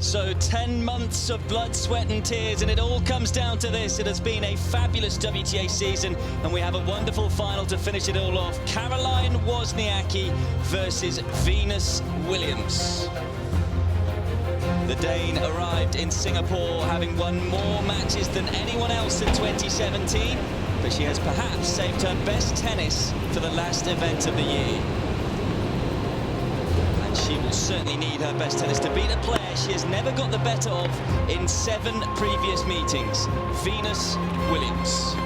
So 10 months of blood, sweat and tears, and it all comes down to this. It has been a fabulous WTA season, and we have a wonderful final to finish it all off. Caroline Wozniacki versus Venus Williams. The Dane arrived in Singapore having won more matches than anyone else in 2017, but she has perhaps saved her best tennis for the last event of the year. And she will certainly need her best tennis to beat a player she has never got the better of in 7 previous meetings, Venus Williams.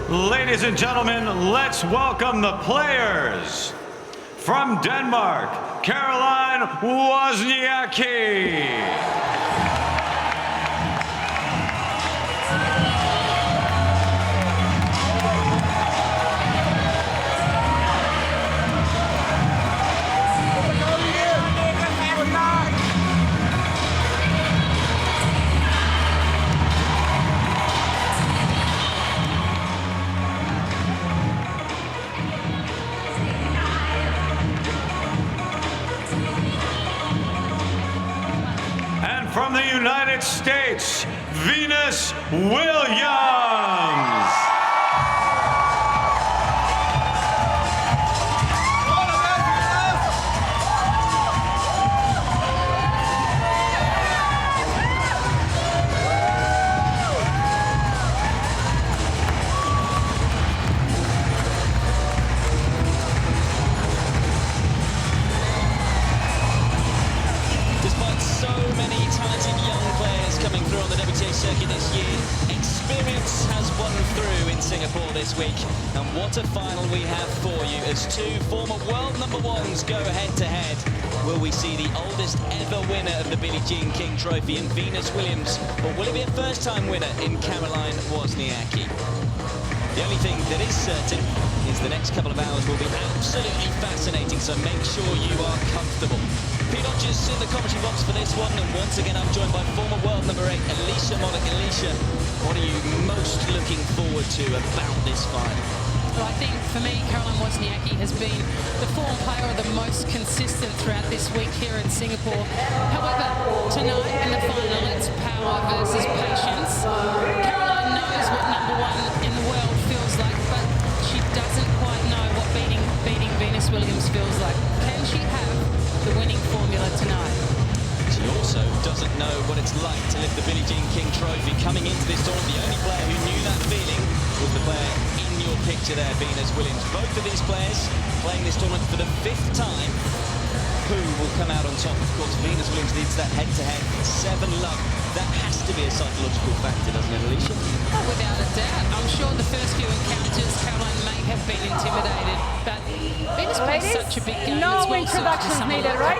Ladies and gentlemen, let's welcome the players. From Denmark, Caroline Wozniacki. From the United States, Venus Williams. Coming through on the WTA circuit this year, experience has won through in Singapore this week, and what a final we have for you as 2 former world #1s go head-to-head. Will we see the oldest ever winner of the Billie Jean King Trophy in Venus Williams, or will it be a first-time winner in Caroline Wozniacki? The only thing that is certain is the next couple of hours will be absolutely fascinating, so make sure you are comfortable. Pete Hodges in the commentary box for this one, and once again I'm joined by former world #8, Alicia Molik. Alicia, what are you most looking forward to about this final? Well, I think for me, Caroline Wozniacki has been the form player the most consistent throughout this week here in Singapore. However, tonight in the final, it's power versus patience. Caroline knows what #1 in the world feels like, but she doesn't quite know what beating Venus Williams feels like. Can she have the winning formula tonight? She also doesn't know what it's like to lift the Billie Jean King Trophy. Coming into this tournament, the only player who knew that feeling was the player in your picture there, Venus Williams. Both of these players playing this tournament for the 5th time. Who will come out on top? Of course, Venus Williams needs that head-to-head 7-love. That has to be a psychological factor, doesn't it, Alicia? Oh, without a doubt. I'm sure the first few encounters, Caroline may have been intimidated, but Venus plays such a big game. No as well, introductions so needed, right?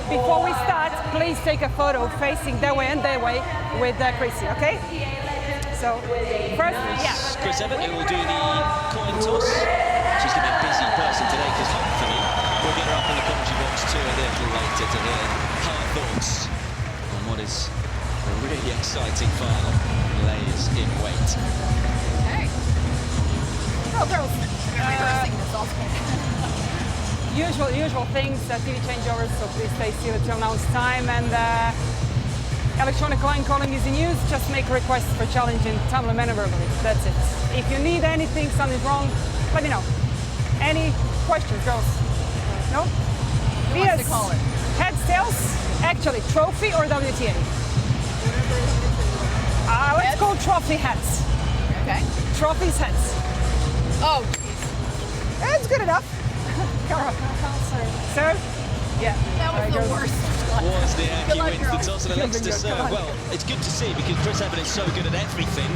Before we start, please take a photo facing that way and that way with Chrissy, okay? So, first, Chris Evert, who will do the coin toss. She's going to be a busy person today, because hopefully we'll get her up in the commentary box too a little later to hear her thoughts on what is a really exciting final. Lays in wait. Hey. Go, girls. Usual things, TV changeovers, so please stay still till now it's time. And electronic line calling is in use. Just make requests for challenging timely manner verbally. That's it. If you need anything, something's wrong, let me know. Any questions, girls? No? Who wants to call it? Heads, tails, actually, trophy or WTA? Let's go trophy heads. Okay. Trophies heads. Oh, geez. It's good enough. Sir? Yeah. That was the worst. Wozniacki wins the toss and elects to serve. Well, it's good to see because Chris Evert is so good at everything.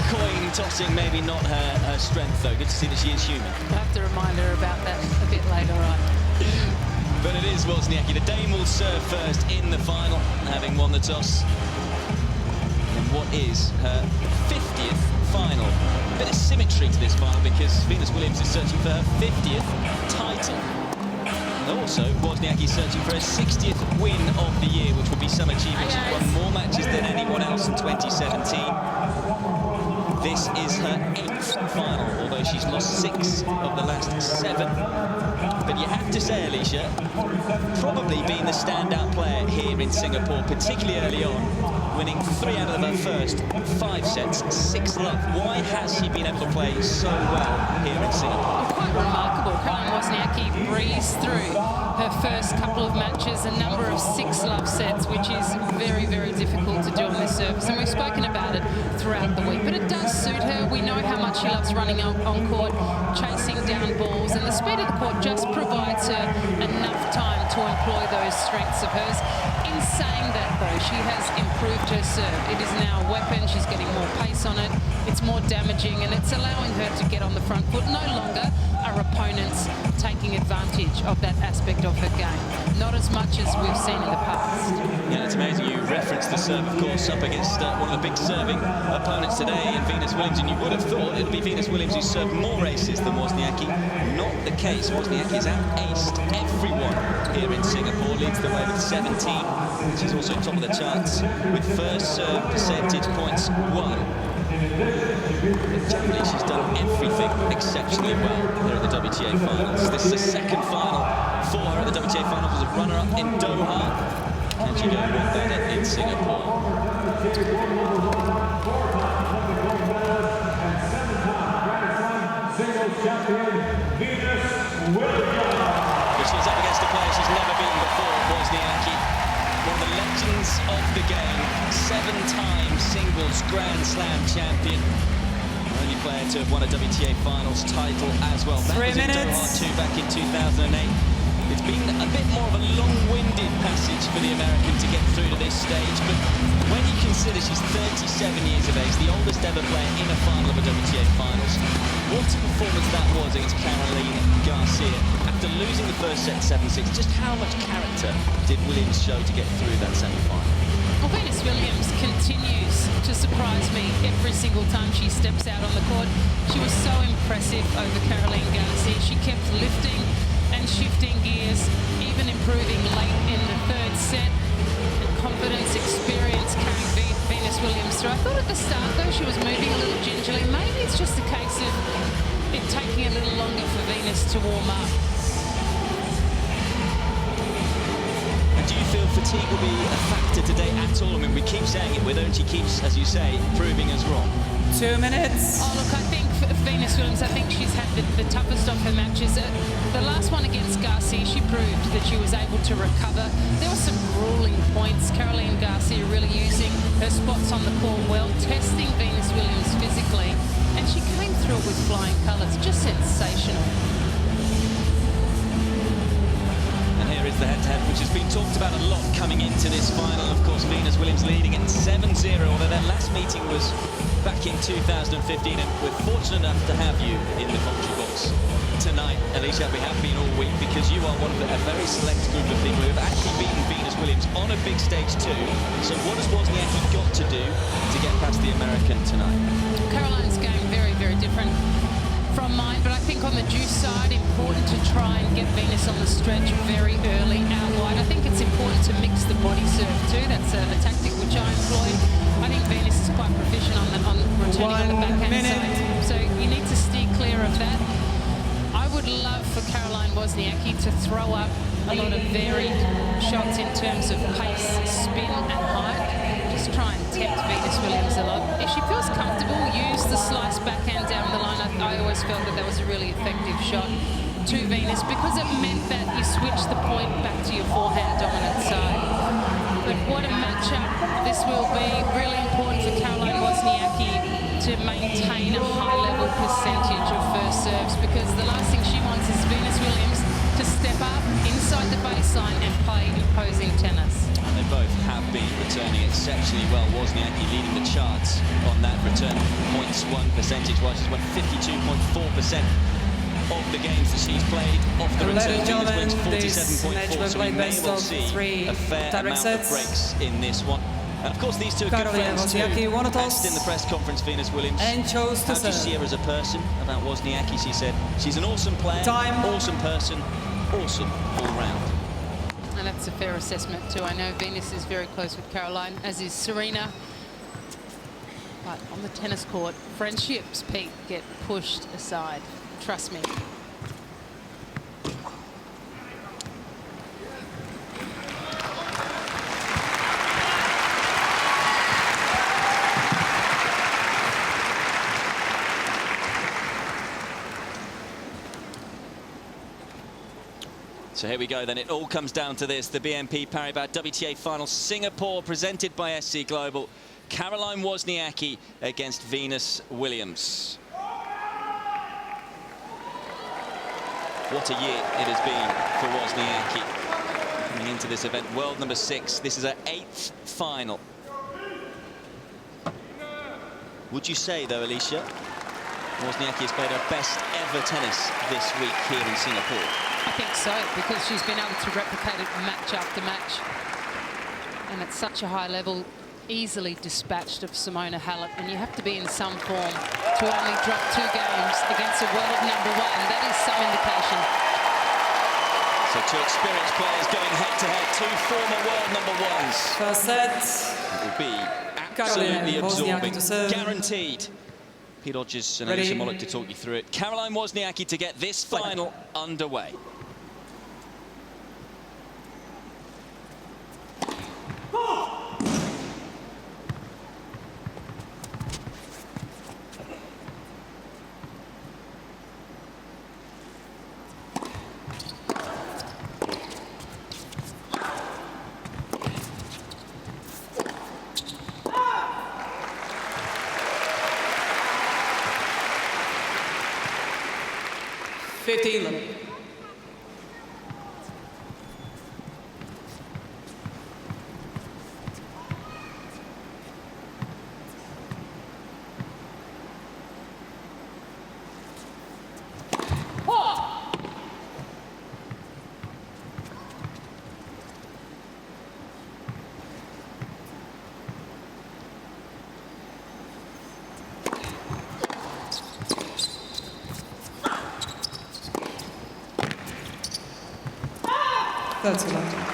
Coin tossing, maybe not her strength, though. Good to see that she is human. I'll have to remind her about that a bit later on. But it is Wozniacki. The Dane will serve first in the final, having won the toss. And what is her 50th final? A bit of symmetry to this final because Venus Williams is searching for her 50th title. And also, Wozniacki searching for her 60th win of the year, which would be some achievement. She's won more matches than anyone else in 2017. This is her 8th final though. She's lost 6 of the last 7. But you have to say, Alicia, probably being the standout player here in Singapore, particularly early on, winning 3 out of her first 5 sets, 6 love. Why has she been able to play so well here in Singapore? Quite remarkable. Caroline Wozniacki breezed through her first couple of matches, a number of 6 love sets, which is very, very difficult to do on this surface. And we've spoken about it throughout the week, but it does suit her. We know how much she loves running on court, chasing down balls, and the speed of the court just provides her enough time to employ those strengths of hers. In saying that, though, she has improved her serve. It is now a weapon. She's getting more pace on it. It's more damaging, and it's allowing her to get on the front foot. No longer are opponents taking advantage of that aspect of her game. Not as much as we've seen in the past. Yeah, it's amazing you referenced the serve, of course, up against one of the big serving opponents today in Venus Williams, and you would have thought it would be Venus Williams who served more aces than Wozniacki. Not the case. Wozniacki has out-aced everyone here in Singapore, leads the way with 17. She's also top of the charts with first serve percentage points 1. But generally, she's done everything exceptionally well here at the WTA Finals. This is the second final for her at the WTA Finals. Was a runner-up in Doha. Can she go one better in Singapore? But she's up against a player she's never beaten before, Wozniacki. One of the legends of the game, 7-time singles Grand Slam champion. Only player to have won a WTA Finals title as well. That 3 was in minutes. Doha 2 back in 2008. It's been a bit more of a long-winded passage for the American to get through to this stage, but when you consider she's 37 years of age, the oldest ever player in a final of a WTA Finals, what a performance that was against Caroline Garcia. After losing the first set 7-6, just how much character did Williams show to get through that semi-final? Well, Venus Williams continues to surprise me every single time she steps out on the court. She was so impressive over Caroline Garcia. She kept lifting and shifting gears, even improving late in the 3rd set. And confidence, experience carrying Venus Williams through. I thought at the start, though, she was moving a little gingerly. Maybe it's just a case of it taking a little longer for Venus to warm up. Do you feel fatigue will be a factor today at all? I mean, we keep saying it with her, and she keeps, as you say, proving us wrong. 2 minutes. Oh, look, I think for Venus Williams, I think she's had the toughest of her matches. The last one against Garcia, she proved that she was able to recover. There were some grueling points. Caroline Garcia really using her spots on the court well, testing Venus Williams physically, and she came through it with flying colours. Just sensational. Is the head-to-head, which has been talked about a lot coming into this final. Of course, Venus Williams leading at 7-0, although their last meeting was back in 2015, and we're fortunate enough to have you in the commentary box tonight. Alicia, we have been all week because you are one of a very select group of people who have actually beaten Venus Williams on a big stage too. So what has Wozniacki got to do to get past the American tonight? Caroline's game very, very different from mine, but I think on the deuce side, important to try and get Venus on the stretch very early out wide. I think it's important to mix the body serve too. That's a tactic which I employ. I think Venus is quite proficient on returning on the backhand side, so you need to steer clear of that. I would love for Caroline Wozniacki to throw up a lot of varied shots in terms of pace, spin and height. Just try and tempt Venus Williams a lot. If she feels comfortable, use the slice backhand down the line. I always felt that was a really effective shot to Venus because it meant that you switch the point back to your forehand dominant side. But what a matchup this will be. Really important for Caroline Wozniacki to maintain a high-level percentage of first serves, because the last thing she wants is Venus Williams to step up inside the baseline and play imposing tennis. And they both have been returning exceptionally well. Wozniacki leading the charts on that return points won percentage-wise. She's won 52.4% of the games that she's played off the return. Venus wins 47.4%, so we may well see a fair amount of breaks in this one. And of course, these two are good friends too. Asked in the press conference, Venus Williams, and chose to how do you see her as a person? About Wozniacki, she said, she's an awesome player, awesome person, awesome all round. And that's a fair assessment too. I know Venus is very close with Caroline, as is Serena. But on the tennis court, friendships, Pete, get pushed aside. Trust me. So here we go then, it all comes down to this, the BNP Paribas WTA final, Singapore, presented by SC Global. Caroline Wozniacki against Venus Williams. What a year it has been for Wozniacki. Coming into this event, world number 6, this is her 8th final. Would you say though, Alicia, Wozniacki has played her best ever tennis this week here in Singapore? I think so, because she's been able to replicate it match after match. And at such a high level, easily dispatched of Simona Halep. And you have to be in some form to only drop 2 games against a world number 1. That is some indication. So 2 experienced players going head-to-head, 2 former world number 1s. First set. It will be absolutely absorbing, to serve. guaranteed. Pete Hodges and Alicia Mollett to talk you through it. Caroline Wozniacki to get this final underway.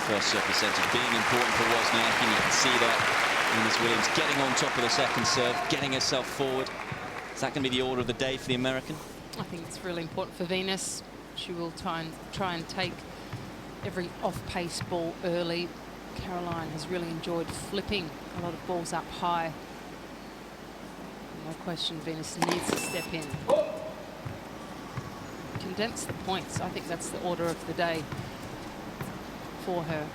First serve percentage being important for Wozniacki, and you can see that Venus Williams getting on top of the second serve, getting herself forward. Is that going to be the order of the day for the American? I think it's really important for Venus. She will try and take every off-pace ball early. Caroline has really enjoyed flipping a lot of balls up high. No question, Venus needs to step in. Condense the points. I think that's the order of the day for her.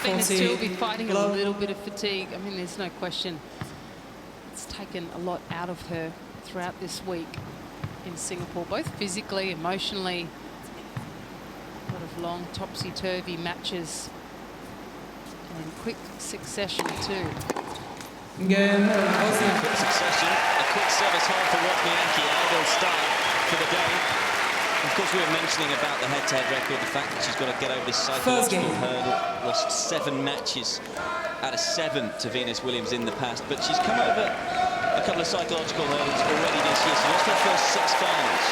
Venus too will be fighting a little bit of fatigue. I mean, there's no question. It's taken a lot out of her throughout this week in Singapore, both physically, emotionally. A lot of long topsy-turvy matches and quick succession too. Quick succession, a quick service home for Wozniacki, an ideal start for the day. Of course, we were mentioning about the head-to-head record, the fact that she's got to get over this psychological hurdle. Lost 7 matches out of 7 to Venus Williams in the past, but she's come over a couple of psychological hurdles already this year. She lost her first 6 finals,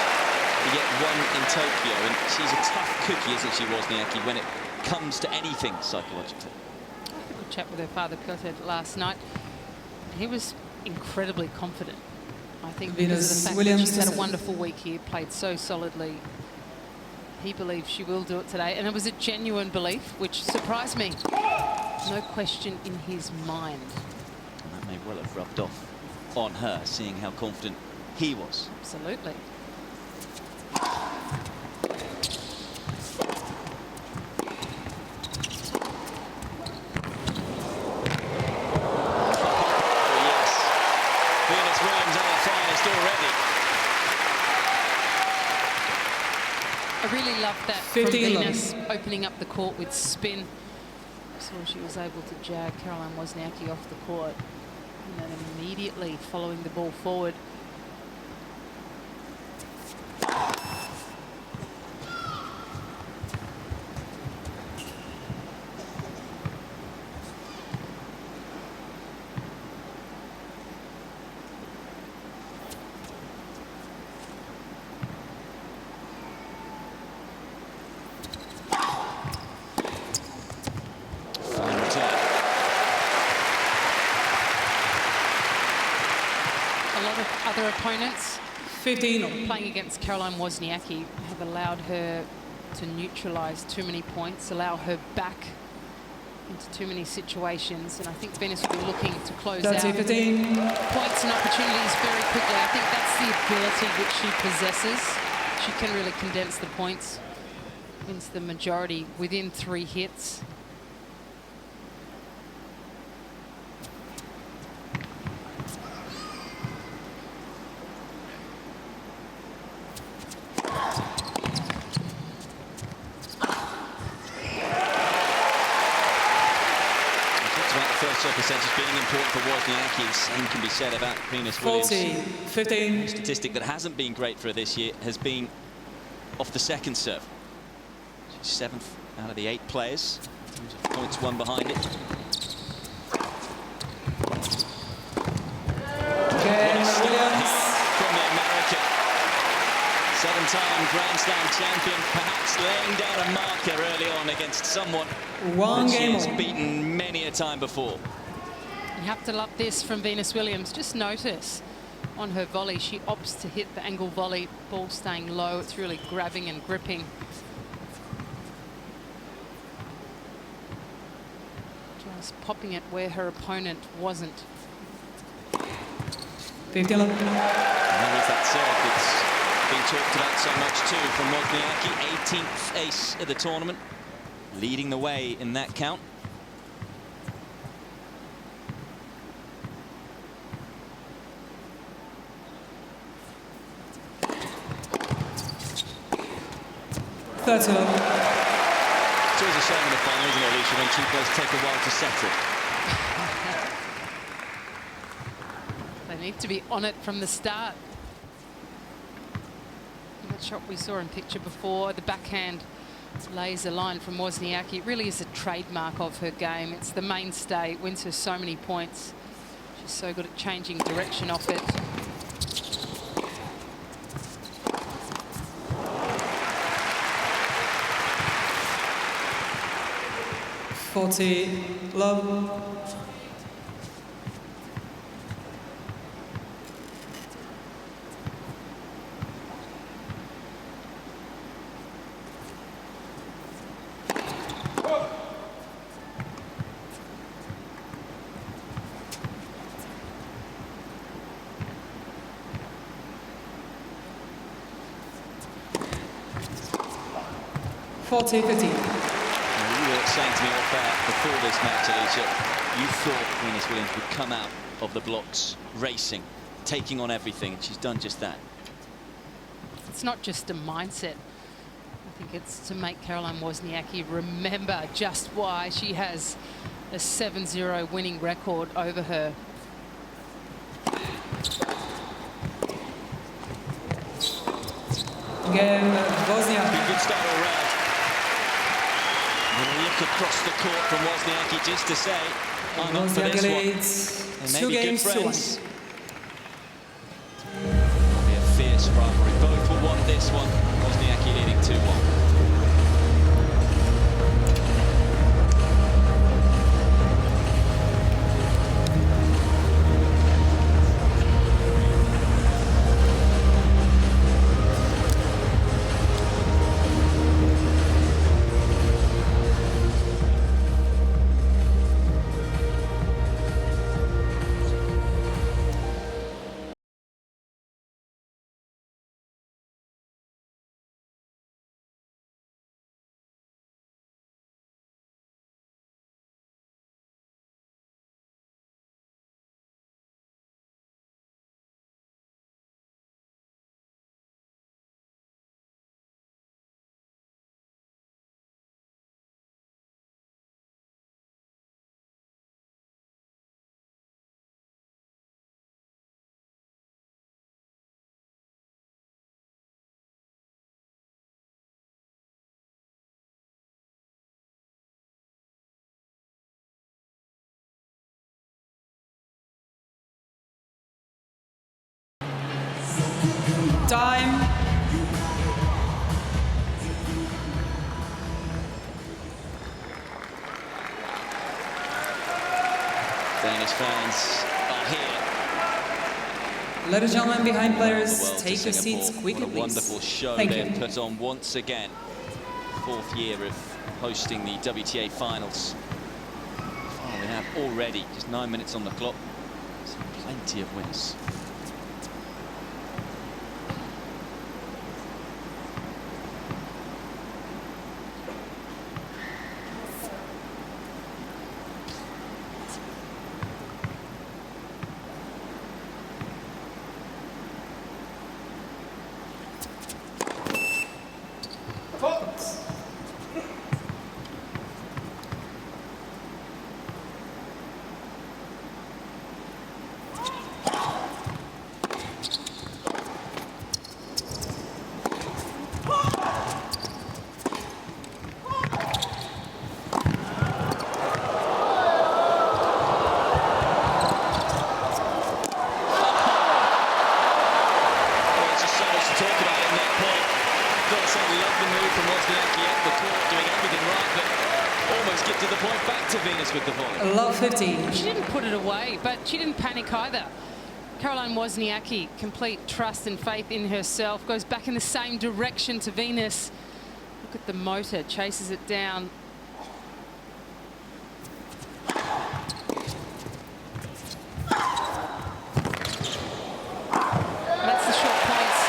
yet 1 in Tokyo, and she's a tough cookie, isn't she, Wozniacki, when it comes to anything psychological? I had a good chat with her father, Piotr, last night. He was incredibly confident. I think because of the fact that she's had a wonderful week here, played so solidly. He believes she will do it today, and it was a genuine belief, which surprised me. No question in his mind. And that may well have rubbed off on her, seeing how confident he was. Absolutely. I really loved that from Venus, opening up the court with spin. So she was able to jag Caroline Wozniacki off the court, and then immediately following the ball forward. other opponents 15. playing against Caroline Wozniacki have allowed her to neutralise too many points, allow her back into too many situations, and I think Venus will be looking to close out 15. points and opportunities very quickly. I think that's the ability which she possesses. She can really condense the points, wins the majority within 3 hits. Percentage being important for Wozniacki. Same can be said about Venus 40, Williams. 15. A statistic that hasn't been great for her this year has been off the second serve. She's 7th out of the 8 players in terms of points won behind it. Williams. From the American. 7-time Grand Slam champion, perhaps laying down a marker early on against someone One that she game has on. beaten many a time before. You have to love this from Venus Williams. Just notice on her volley, she opts to hit the angle volley, ball staying low. It's really grabbing and gripping. Just popping it where her opponent wasn't. 15. And there is that serve that's been talked about so much too from Wozniacki. 18th ace of the tournament, leading the way in that count. That's it. It's always a shame in the final, isn't it, Alicia, when cheap balls take a while to settle. They need to be on it from the start. That shot we saw in picture before, the backhand laser line from Wozniacki. It really is a trademark of her game. It's the mainstay. It wins her so many points. She's so good at changing direction off it. Love. You were saying to me off air before this match, Alicia, you thought Venus Williams would come out of the blocks racing, taking on everything. She's done just that. It's not just a mindset. I think it's to make Caroline Wozniacki remember just why she has a 7-0 winning record over her. Again, Wozniacki. Good start all round. And a look across the court from Wozniacki just to say, I'm up for Wozniacki this leads one. And 2 maybe good games to 1. friends. It'll be a fierce rivalry. Both will want this one. Wozniacki leading 2-1. Time. Danish fans are here Ladies and gentlemen, behind players, Well, to take your seats Singapore. quickly, What a please. wonderful show Thank they've you. put on once again. 4th year of hosting the WTA finals. Oh, we have already just 9 minutes on the clock. So plenty of wins. Talk about it in that point. Got to say, love the move from Wozniacki up the court, doing everything right, but almost gifted the point back to Venus with the volley. Love 15. She didn't put it away, but she didn't panic either. Caroline Wozniacki, complete trust and faith in herself, goes back in the same direction to Venus. Look at the motor, chases it down. That's the short points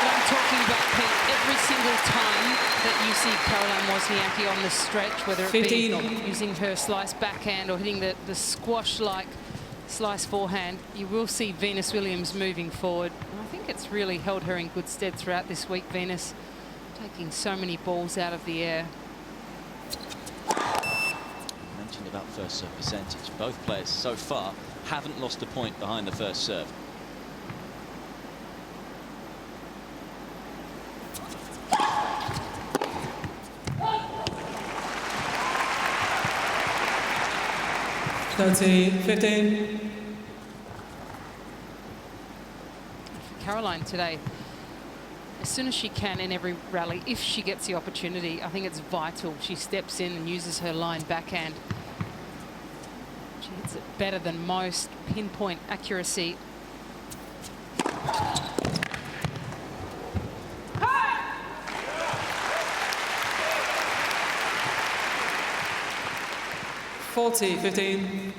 that I'm talking about, Pete. Every single time that you see Caroline Wozniacki on the stretch, whether it 15. be using her slice backhand or hitting the squash-like slice forehand, you will see Venus Williams moving forward. And I think it's really held her in good stead throughout this week, Venus, taking so many balls out of the air. I mentioned about first serve percentage. Both players so far haven't lost a point behind the first serve. Thirty, 15. Caroline today, as soon as she can in every rally, if she gets the opportunity, I think it's vital she steps in and uses her line backhand. She hits it better than most. Pinpoint accuracy. Forty, 15.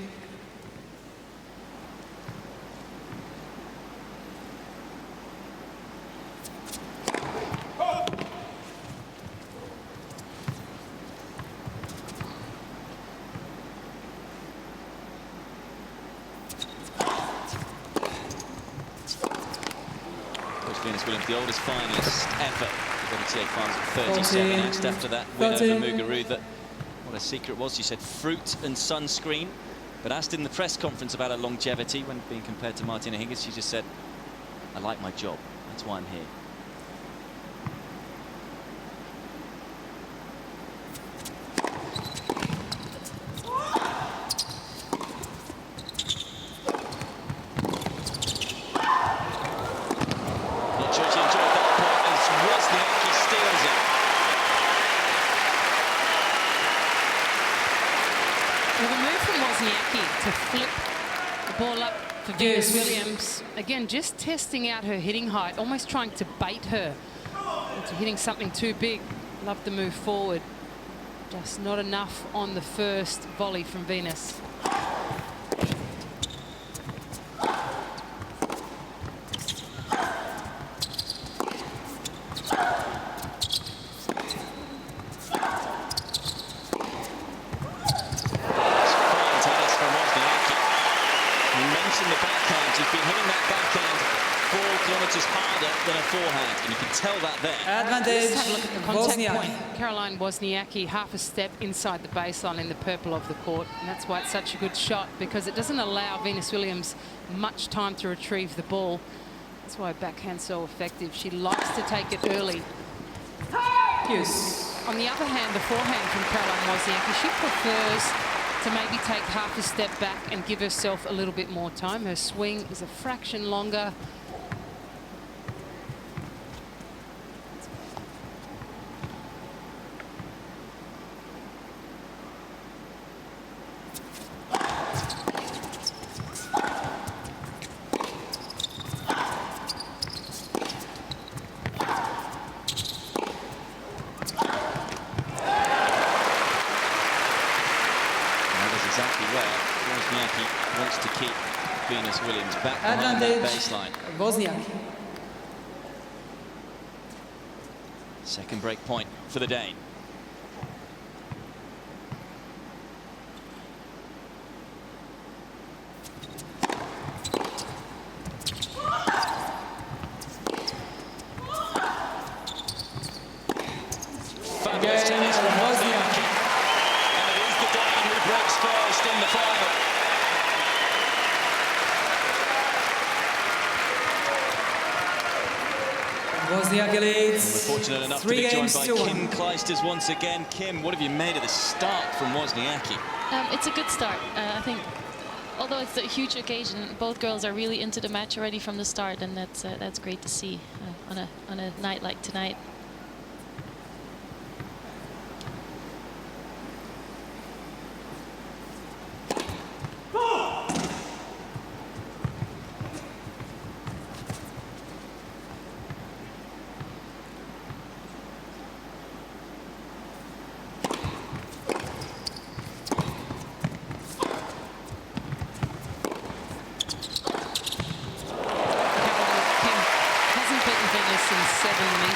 Venus Williams, the oldest finalist ever. The WTA finals at 37, 14, asked after that winner 13. for Muguruza that what a secret was. She said fruit and sunscreen, but asked in the press conference about her longevity when being compared to Martina Hingis, she just said, I like my job, that's why I'm here. Not sure she enjoyed that point as Wozniacki steals it. Well, the move from Wozniacki to flip the ball up for Venus Yes. Williams. Again, just testing out her hitting height, almost trying to bait her into hitting something too big. Love the move forward. Just not enough on the first volley from Venus. Fine tennis from Wozniacki. You mentioned the backhand. She's been hitting that backhand 4 kilometres harder than a forehand, and you can tell that there. Advantage, Let's have a look at the contact Wozniacki. point. Caroline Wozniacki, half a step inside the baseline in the purple of the court. And that's why it's such a good shot, because it doesn't allow Venus Williams much time to retrieve the ball. That's why backhand's so effective. She likes to take it early. Yes. On the other hand, the forehand from Caroline Wozniacki, she prefers to maybe take half a step back and give herself a little bit more time. Her swing is a fraction longer. exactly where Wozniacki wants to keep Venus Williams back behind that Advantage. baseline. Wozniacki. Second break point for the Dane. Fabulous tennis from Wozniacki. And it is the Dane who breaks first in the final. Wozniacki leads. We're fortunate enough to 3 be joined games by to 1. Kim Kleisters once again. Kim, what have you made of the start from Wozniacki? It's a good start. I think, although it's a huge occasion, both girls are really into the match already from the start, and that's great to see on a night like tonight.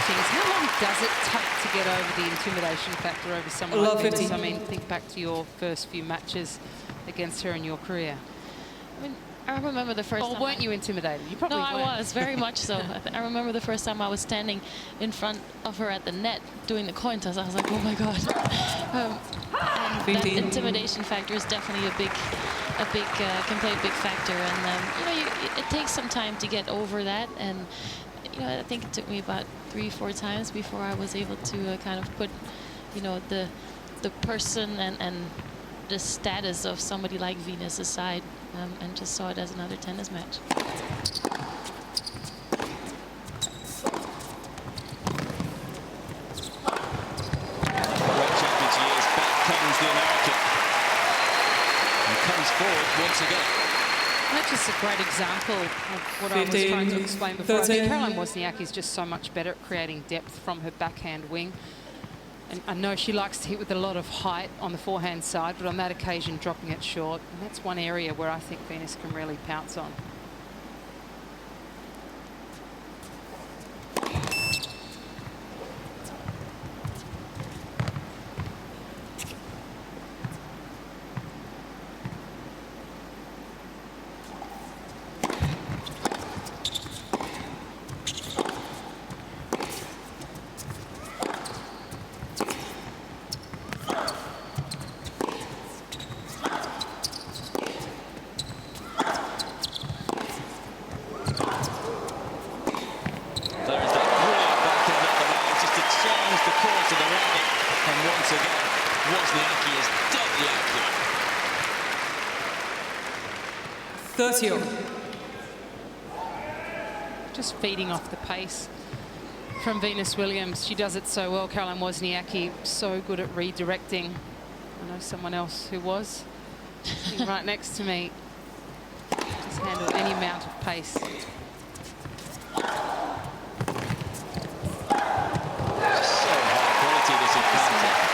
How long does it take to get over the intimidation factor over someone like Venus? 50. I mean, think back to your first few matches against her in your career. I mean, I remember the first Or time. weren't you intimidated? You probably No, weren't. I was, very much so. I remember the first time I was standing in front of her at the net doing the coin toss. I was like, oh my God. And that 15. intimidation factor is definitely can play a big factor. And, you know, it takes some time to get over that. And, you know, I think it took me about 3-4 times before I was able to kind of put, you know, the person and the status of somebody like Venus aside, and just saw it as another tennis match. World Champions years, back comes the American. And comes forward once again. That's just a great example of what I was 15, trying to explain before. I 13. think Caroline Wozniacki is just so much better at creating depth from her backhand wing. And I know she likes to hit with a lot of height on the forehand side, but on that occasion dropping it short. And that's one area where I think Venus can really pounce on. Wozniacki is deadly accurate. 30. Just feeding off the pace from Venus Williams. She does it so well. Caroline Wozniacki, so good at redirecting. I know someone else who was sitting right next to me. Just handle any amount of pace. So high quality this encounter.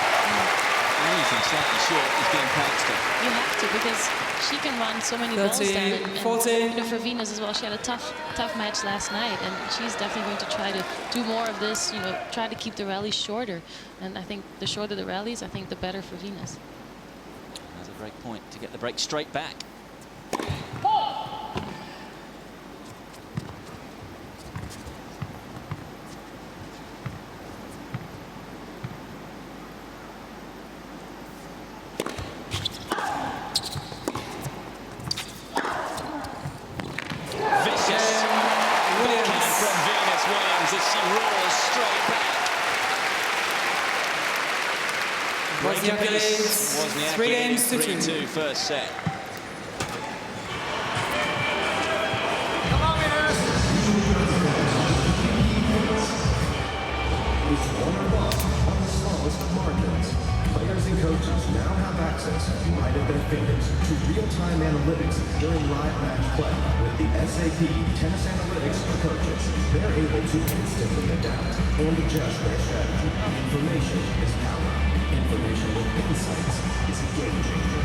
Anything slightly short is being pounced on. You have to, because she can run so many balls 30, down. And 40. you know, for Venus as well, she had a tough match last night, and she's definitely going to try to do more of this. You know, try to keep the rallies shorter. And I think the shorter the rallies, I think the better for Venus. There's a break point to get the break straight back. Wozniacki leads 3 games to 2. First set. Players and coaches now have access right at their fingers to real-time analytics during live match play. With the SAP Tennis Analytics for Coaches, they're able to instantly adapt and adjust their strategy. Information is power. Information with insights is a game changer.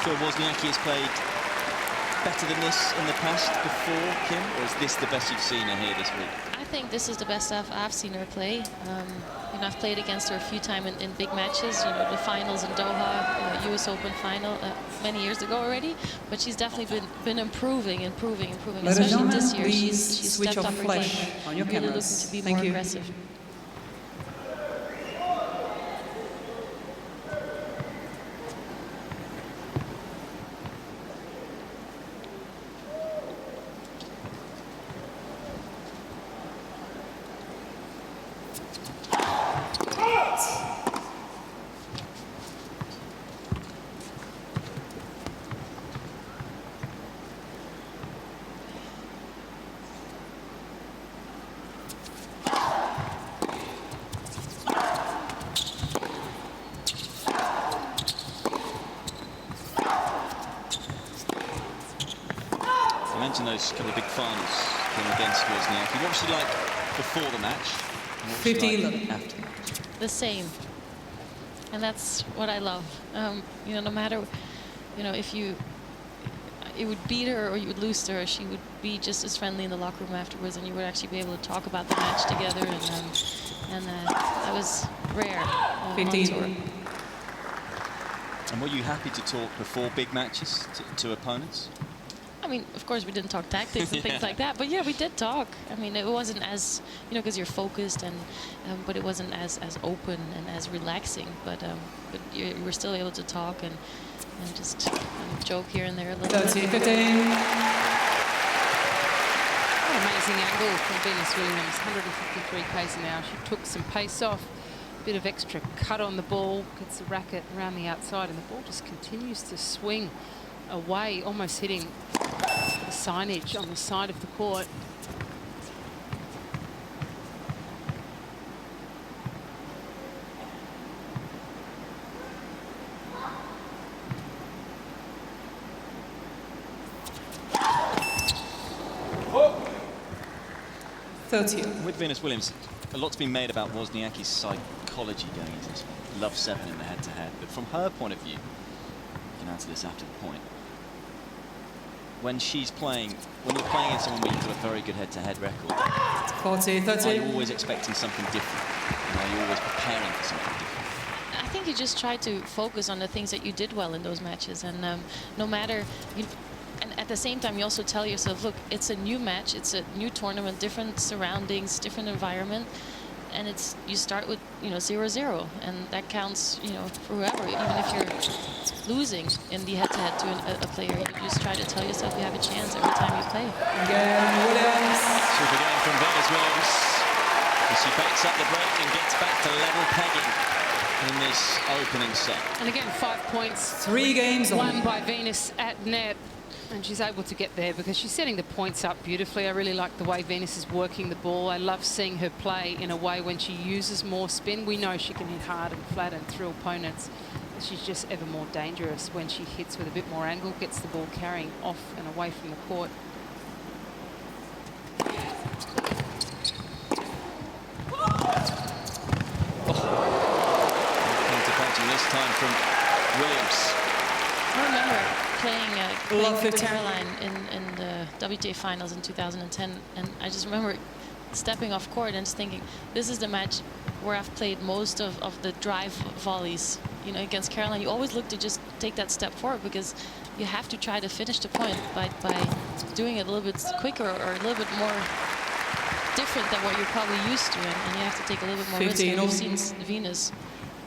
feel Wozniacki has played better than this in the past before, Kim, or is this the best you've seen her here this week? I think this is the best I've seen her play. You know, I've played against her a few times in big matches. You know, the finals in Doha, US Open final many years ago already. But she's definitely been improving. Especially this year, she's stepped up her game. On your really cameras. looking to be Thank more you. aggressive. You mentioned those couple of big finals came against Wozniacki. What was she like before the match? And what was she 15. like after the match? The same, and that's what I love. You know, no matter, you know, if you would beat her or you would lose to her, she would be just as friendly in the locker room afterwards, and you would actually be able to talk about the match together, and that was rare on 15. tour. And were you happy to talk before big matches to opponents? I mean, of course, we didn't talk tactics and things like that, but yeah, we did talk. I mean, it wasn't as, you know, because you're focused, and but it wasn't as open and as relaxing. But you were still able to talk and just joke here and there a little 13, bit. 15. What an amazing angle from Venus Williams, 153 k's an hour. She took some pace off, a bit of extra cut on the ball, gets the racket around the outside, and the ball just continues to swing away, almost hitting the signage on the side of the court. With Venus Williams, a lot's been made about Wozniacki's psychology going into this one. Love 7 in the head-to-head, but from her point of view, you can answer this after the point. When she's playing, when you're playing against someone where you've got a very good head-to-head record, 40, are 30. you always expecting something different? And are you always preparing for something different? I think you just try to focus on the things that you did well in those matches, and no matter, and at the same time you also tell yourself, look, it's a new match, it's a new tournament, different surroundings, different environment, and you start with 0-0, and that counts, for whoever. Even if you're losing in the head-to-head to a player, you just try to tell yourself you have a chance every time you play. Again, Williams. Super game from Venus Williams. As she backs up the break and gets back to level pegging in this opening set. And again, 5 points. 3 games won on. by Venus at net. And she's able to get there because she's setting the points up beautifully. I really like the way Venus is working the ball. I love seeing her play in a way when she uses more spin. We know she can hit hard and flat and through opponents. But she's just ever more dangerous when she hits with a bit more angle, gets the ball carrying off and away from the court. Counter-punching this time from Williams. I remember playing Love with it. Caroline in the WTA finals in 2010, and I just remember stepping off court and just thinking, this is the match where I've played most of the drive volleys. Against Caroline, you always look to just take that step forward because you have to try to finish the point by doing it a little bit quicker or a little bit more different than what you're probably used to, and you have to take a little bit more risk. 15 And we've seen Venus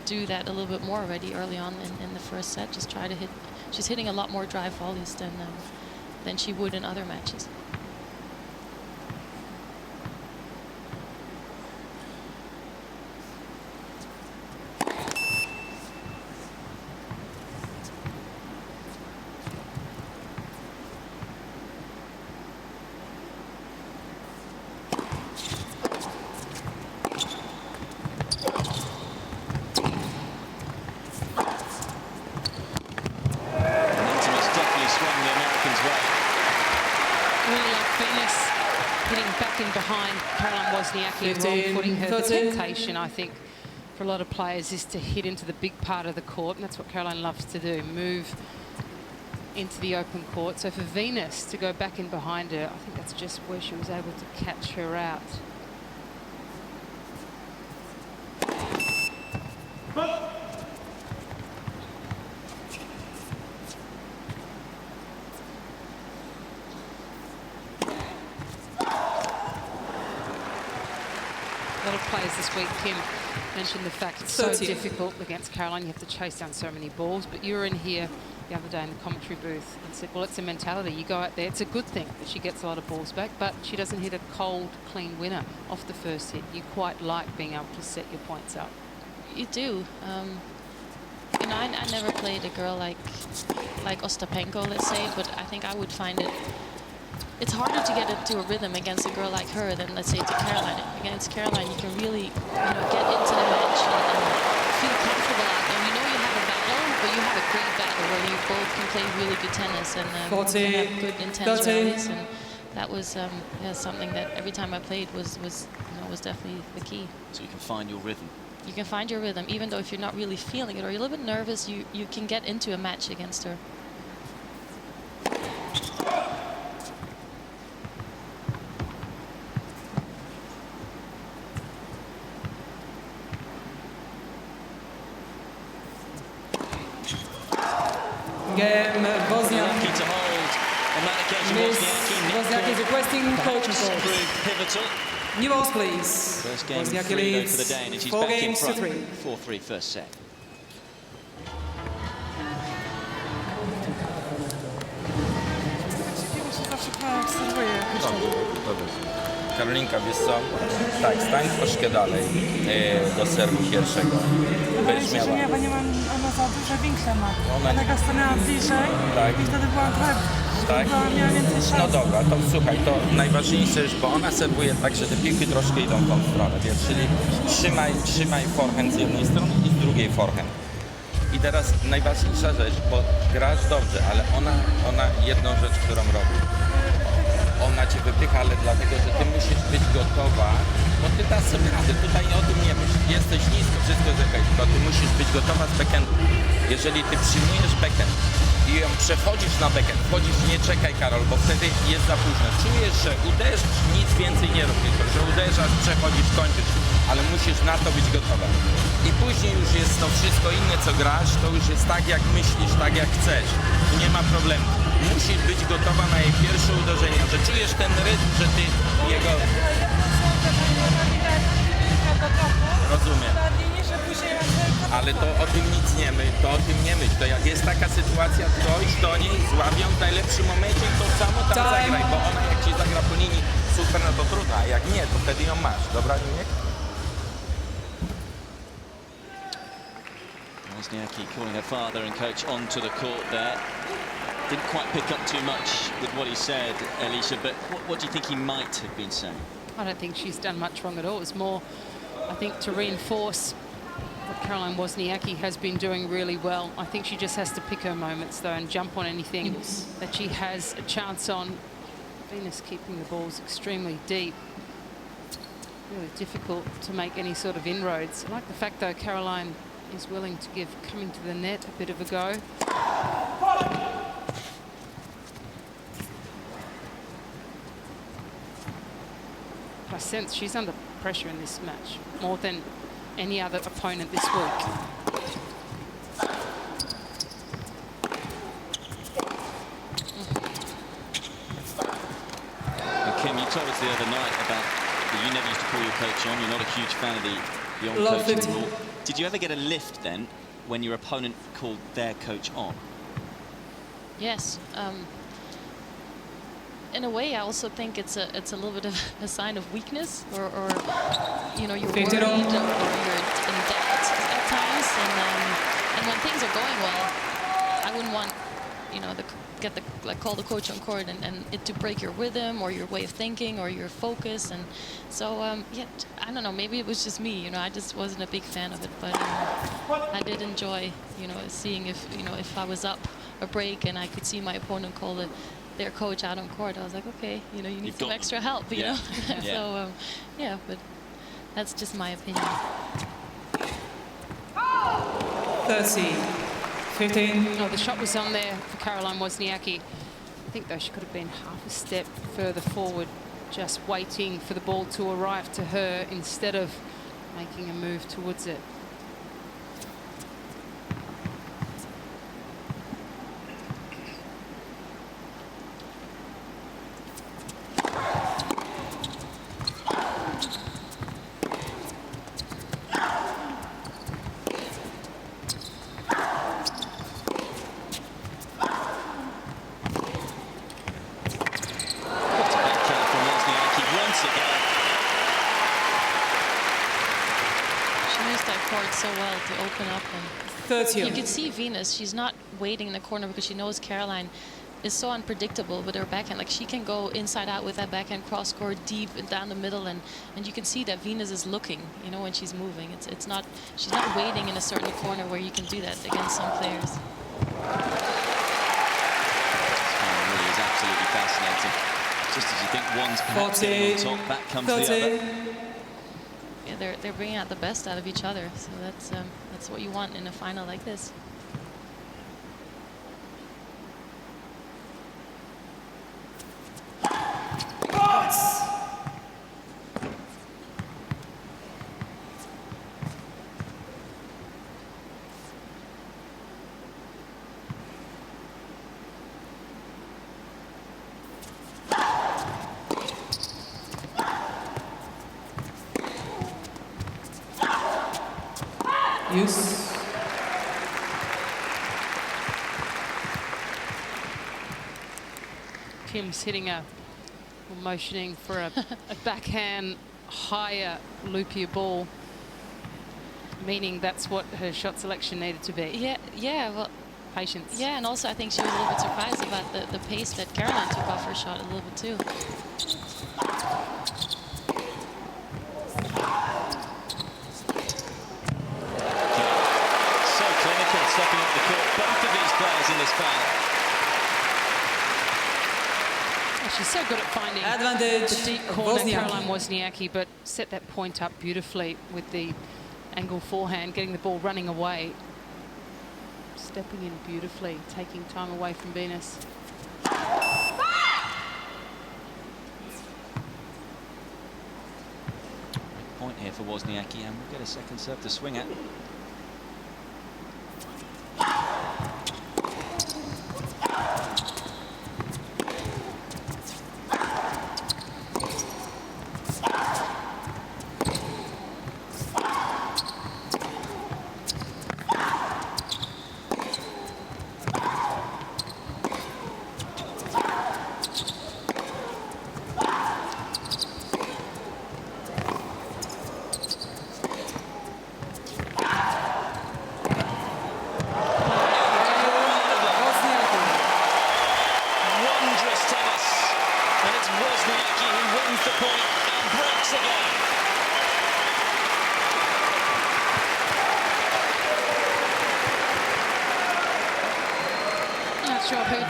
do that a little bit more already early on in the first set. Just try to hit. She's hitting a lot more drive volleys than she would in other matches. Wozniacki and wrong-footing her. The temptation, I think, for a lot of players is to hit into the big part of the court, and that's what Caroline loves to do. Move into the open court. So for Venus to go back in behind her, I think that's just where she was able to catch her out. A lot of players this week, Kim, mentioned the fact it's so 30. difficult against Caroline. You have to chase down so many balls. But you were in here the other day in the commentary booth and said, well, it's a mentality. You go out there. It's a good thing that she gets a lot of balls back, but she doesn't hit a cold, clean winner off the first hit. You quite like being able to set your points up. You do. You know, I never played a girl like Ostapenko, let's say, but I think I would find it's harder to get into a rhythm against a girl like her than, let's say, to Caroline. Against Caroline, you can really, get into the match and feel comfortable out there. You know you have a battle, but you have a great battle where you both can play really good tennis and can have good intense rallies. And that was something that every time I played was definitely the key. So you can find your rhythm. You can find your rhythm, even though if you're not really feeling it or you're a little bit nervous, you can get into a match against her. Game, Wozniacki. Lucky to hold on that occasion. Miss Wozniacki is requesting coaching calls. Proved pivotal. New balls, please. First game Wozniacki 3 leads for the Dane, and she's 4 back in games to front. 3. 4-3 first set. Karolinka, wiesz co? Tak, stań troszkę dalej do serwu pierwszego. Będziesz miała... Nie, bo nie mam, ona za duże większe ma. Ona nie... Taka stanęła bliżej tak. i wtedy była trochę, tak? miała więcej szans. No dobra, to słuchaj, to najważniejsze jest, bo ona serwuje tak, że te piłki troszkę idą w tą stronę, wiesz, czyli trzymaj forehand z jednej strony i z drugiej forehand. I teraz najważniejsza rzecz, bo grasz dobrze, ale ona jedną rzecz, którą robi. Ona cię wypycha, ale dlatego, że ty musisz być gotowa, bo ty dasz sobie radę, tutaj o tym nie myśl. Jesteś nisko, wszystko jest okej, tylko ty musisz być gotowa z backhandu. Jeżeli ty przyjmujesz backhand i ją przechodzisz na backhand, wchodzisz, nie czekaj, Karol, bo wtedy jest za późno. Czujesz, że uderzysz, nic więcej nie rób, tylko że uderzasz, przechodzisz, kończysz, ale musisz na to być gotowa. I później już jest to wszystko inne, co grasz, to już jest tak, jak myślisz, tak jak chcesz. Tu nie ma problemu. Musisz być gotowa na jej pierwsze uderzenie, że czujesz ten rytm, że ty jego... Rozumiem. Ale to o tym nic nie myśl, to o tym nie myśl. To jak jest taka sytuacja, dojść do niej, złapią w najlepszym momencie, to samo tam zagraj, bo ona jak ci zagra po linii, super, no to trudno, a jak nie, to wtedy ją masz. Dobra, Niemiek? Wozniacki calling her father and coach onto the court there. Didn't quite pick up too much with what he said, Alicia, but what do you think he might have been saying? I don't think she's done much wrong at all. It's more, I think, to reinforce what Caroline Wozniacki has been doing really well. I think she just has to pick her moments, though, and jump on anything that she has a chance on. Venus keeping the balls extremely deep. Really difficult to make any sort of inroads. I like the fact, though, Caroline is willing to give coming to the net a bit of a go. I sense she's under pressure in this match more than any other opponent this week. And Kim, you told us the other night about that you never used to call your coach on. You're not a huge fan of the on-coaching rule. Did you ever get a lift then when your opponent called their coach on? Yes. In a way, I also think it's a little bit of a sign of weakness, or you're worried or you're in doubt at times. And when things are going well, I wouldn't want call the coach on court and it to break your rhythm or your way of thinking or your focus. And so I don't know. Maybe it was just me. I just wasn't a big fan of it, but I did enjoy seeing if I was up a break and I could see my opponent call their coach out on court. I was like, okay, you need some extra help, you know. So but that's just my opinion. 30, 15. Oh, the shot was on there for Caroline Wozniacki. I think, though, she could have been half a step further forward, just waiting for the ball to arrive to her instead of making a move towards it. So well to open up, and you can see Venus, she's not waiting in the corner because she knows Caroline is so unpredictable with her backhand. Like, she can go inside out with that backhand cross court deep and down the middle, and you can see that Venus is looking, you know, when she's moving. It's not, she's not waiting in a certain corner where you can do that against some players. This really is absolutely fascinating. Just as you think one's perhaps on top, back comes the other. Yeah, they're bringing out the best out of each other, so that's what you want in a final like this. Use. Kim's hitting a, or motioning for a backhand higher, loopier ball, meaning that's what her shot selection needed to be. Yeah, well, patience. Yeah, and also I think she was a little bit surprised about the pace that Caroline took off her shot a little bit too. Stepping up the court, both of these players in this final. Oh, she's so good at finding the deep corner, Caroline Wozniacki, but set that point up beautifully with the angle forehand, getting the ball running away. Stepping in beautifully, taking time away from Venus. Point here for Wozniacki, and we'll get a second serve to swing at.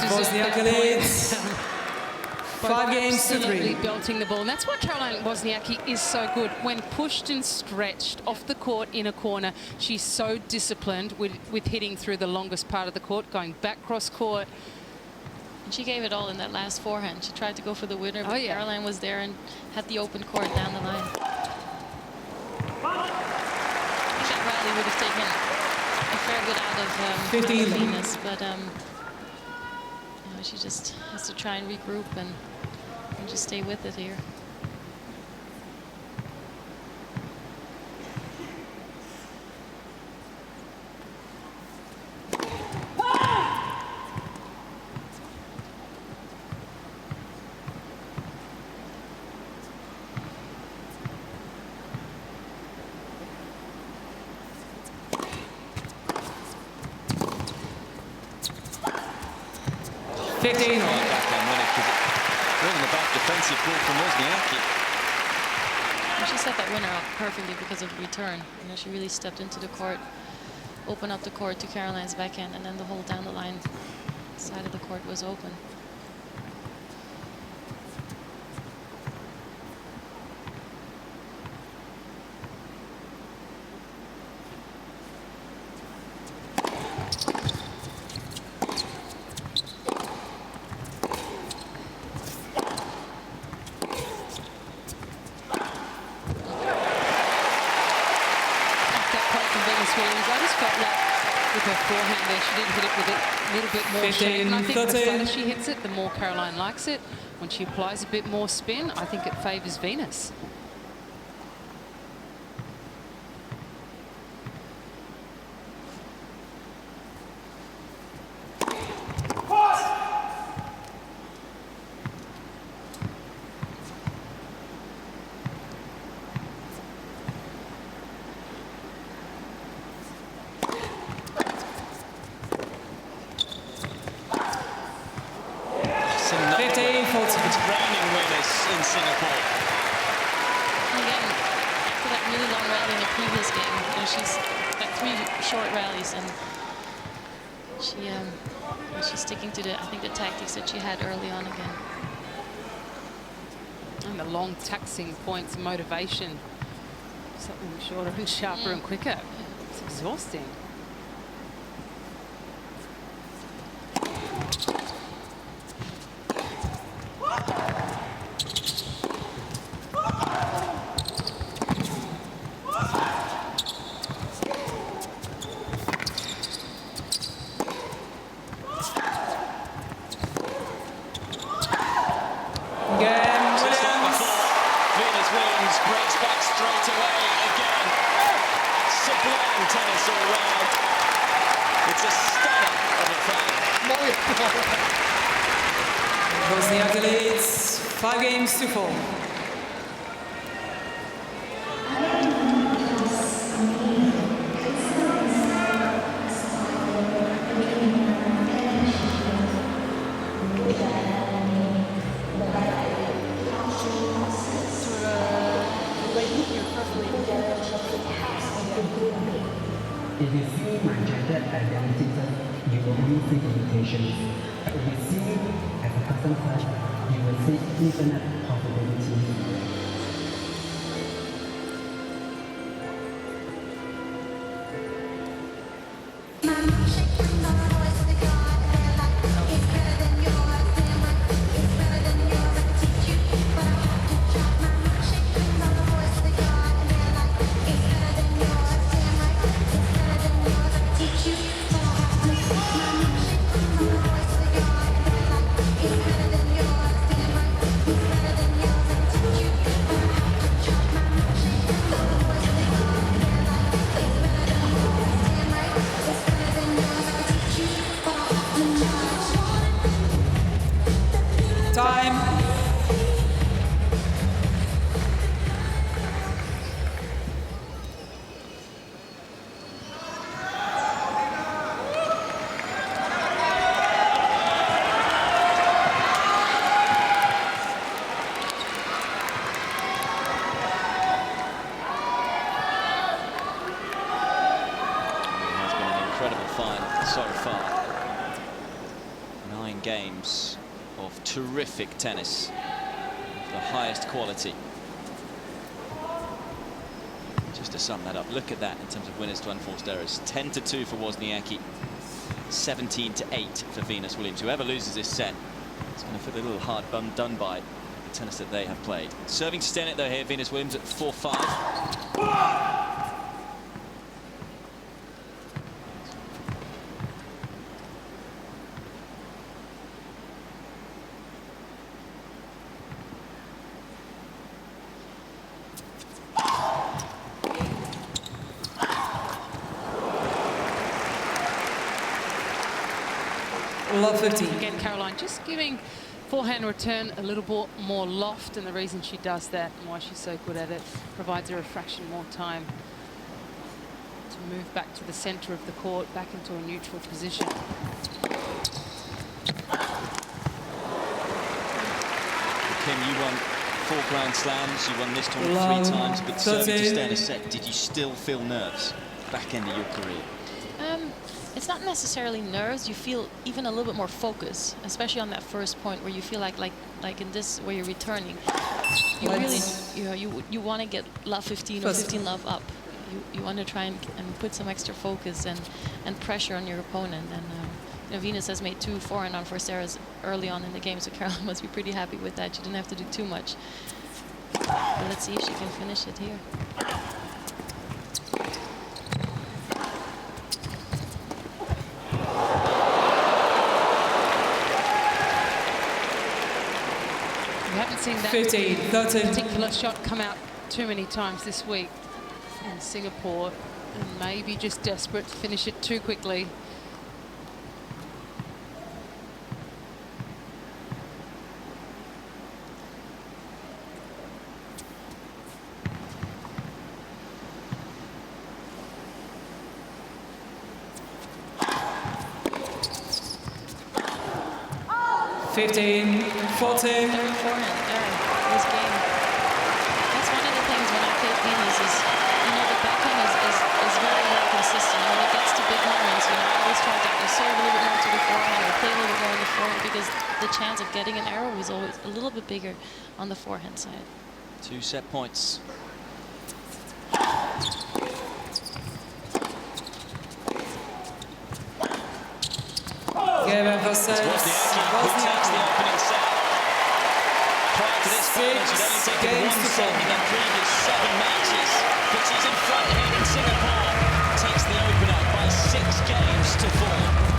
Wozniacki leads 5 games to 3. Belting the ball, and that's why Caroline Wozniacki is so good. When pushed and stretched off the court in a corner, she's so disciplined with hitting through the longest part of the court, going back cross court. And she gave it all in that last forehand. She tried to go for the winner, but Caroline was there and had the open court down the line. I think that rally would have taken a fair bit out of Venus, but you know, she just has to try and regroup and just stay with it here. Defensive ball from Wozniacki. And she set that winner up perfectly because of the return. You know, she really stepped into the court, opened up the court to Caroline's backhand, and then the whole down the line side of the court was open. more shape. And I think the 15-13. flatter she hits it, the more Caroline likes it. When she applies a bit more spin, I think it favours Venus. It's raining winners in Singapore. And again, after that really long rally in the previous game, you know, she's got 3 short rallies, and she's sticking to I think the tactics that she had early on again. And the long taxing points, motivation, something shorter and sharper and quicker. It's exhausting. Breaks back straight away again. Sublime tennis all round. It's a stunner of a fight. Wozniacki leads 5 games to 4. If you see my gender identity, you will only see limitations. But if you see me as a person first, you will see infinite possibilities. Time. It has been an incredible final so far. 9 games of terrific tennis of the highest quality. Just to sum that up, look at that in terms of winners to unforced errors. 10-2 for Wozniacki, 17-8 for Venus Williams. Whoever loses this set is going to feel a little hard done by the tennis that they have played. Serving to stay in it though here, Venus Williams at 4-5. Love 15. Again, Caroline just giving forehand return a little bit more loft, and the reason she does that and why she's so good at it, provides her a fraction more time to move back to the center of the court, back into a neutral position. Kim, you won 4 Grand Slams, you won this tournament 3 times, but serving to stay in a set, did you still feel nerves back end of your career? It's not necessarily nerves. You feel even a little bit more focus, especially on that first point where you feel like in this where you're returning. You really, you want to get love 15 or 15 love up. You want to try and put some extra focus and pressure on your opponent. And you know, Venus has made 2 forehand on first errors early on in the game, so Caroline must be pretty happy with that. She didn't have to do too much. But let's see if she can finish it here. We haven't seen that 15, 13. particular shot come out too many times this week in Singapore, and maybe just desperate to finish it too quickly. Fifteen, 14. Third forehand this game. That's one of the things when I play Venus is, you know, the backhand is very, very consistent. And when it gets to big moments, you know, I always try to serve a little bit more to the forehand or play a little bit more on the forehand because the chance of getting an error was always a little bit bigger on the forehand side. 2 set points. Game over sets. Wozniacki who takes the opening set. Prior to this final, she'd only taken 1 set in the previous 7 matches, but she's in front here in Singapore. Takes the opener by 6 games to 4.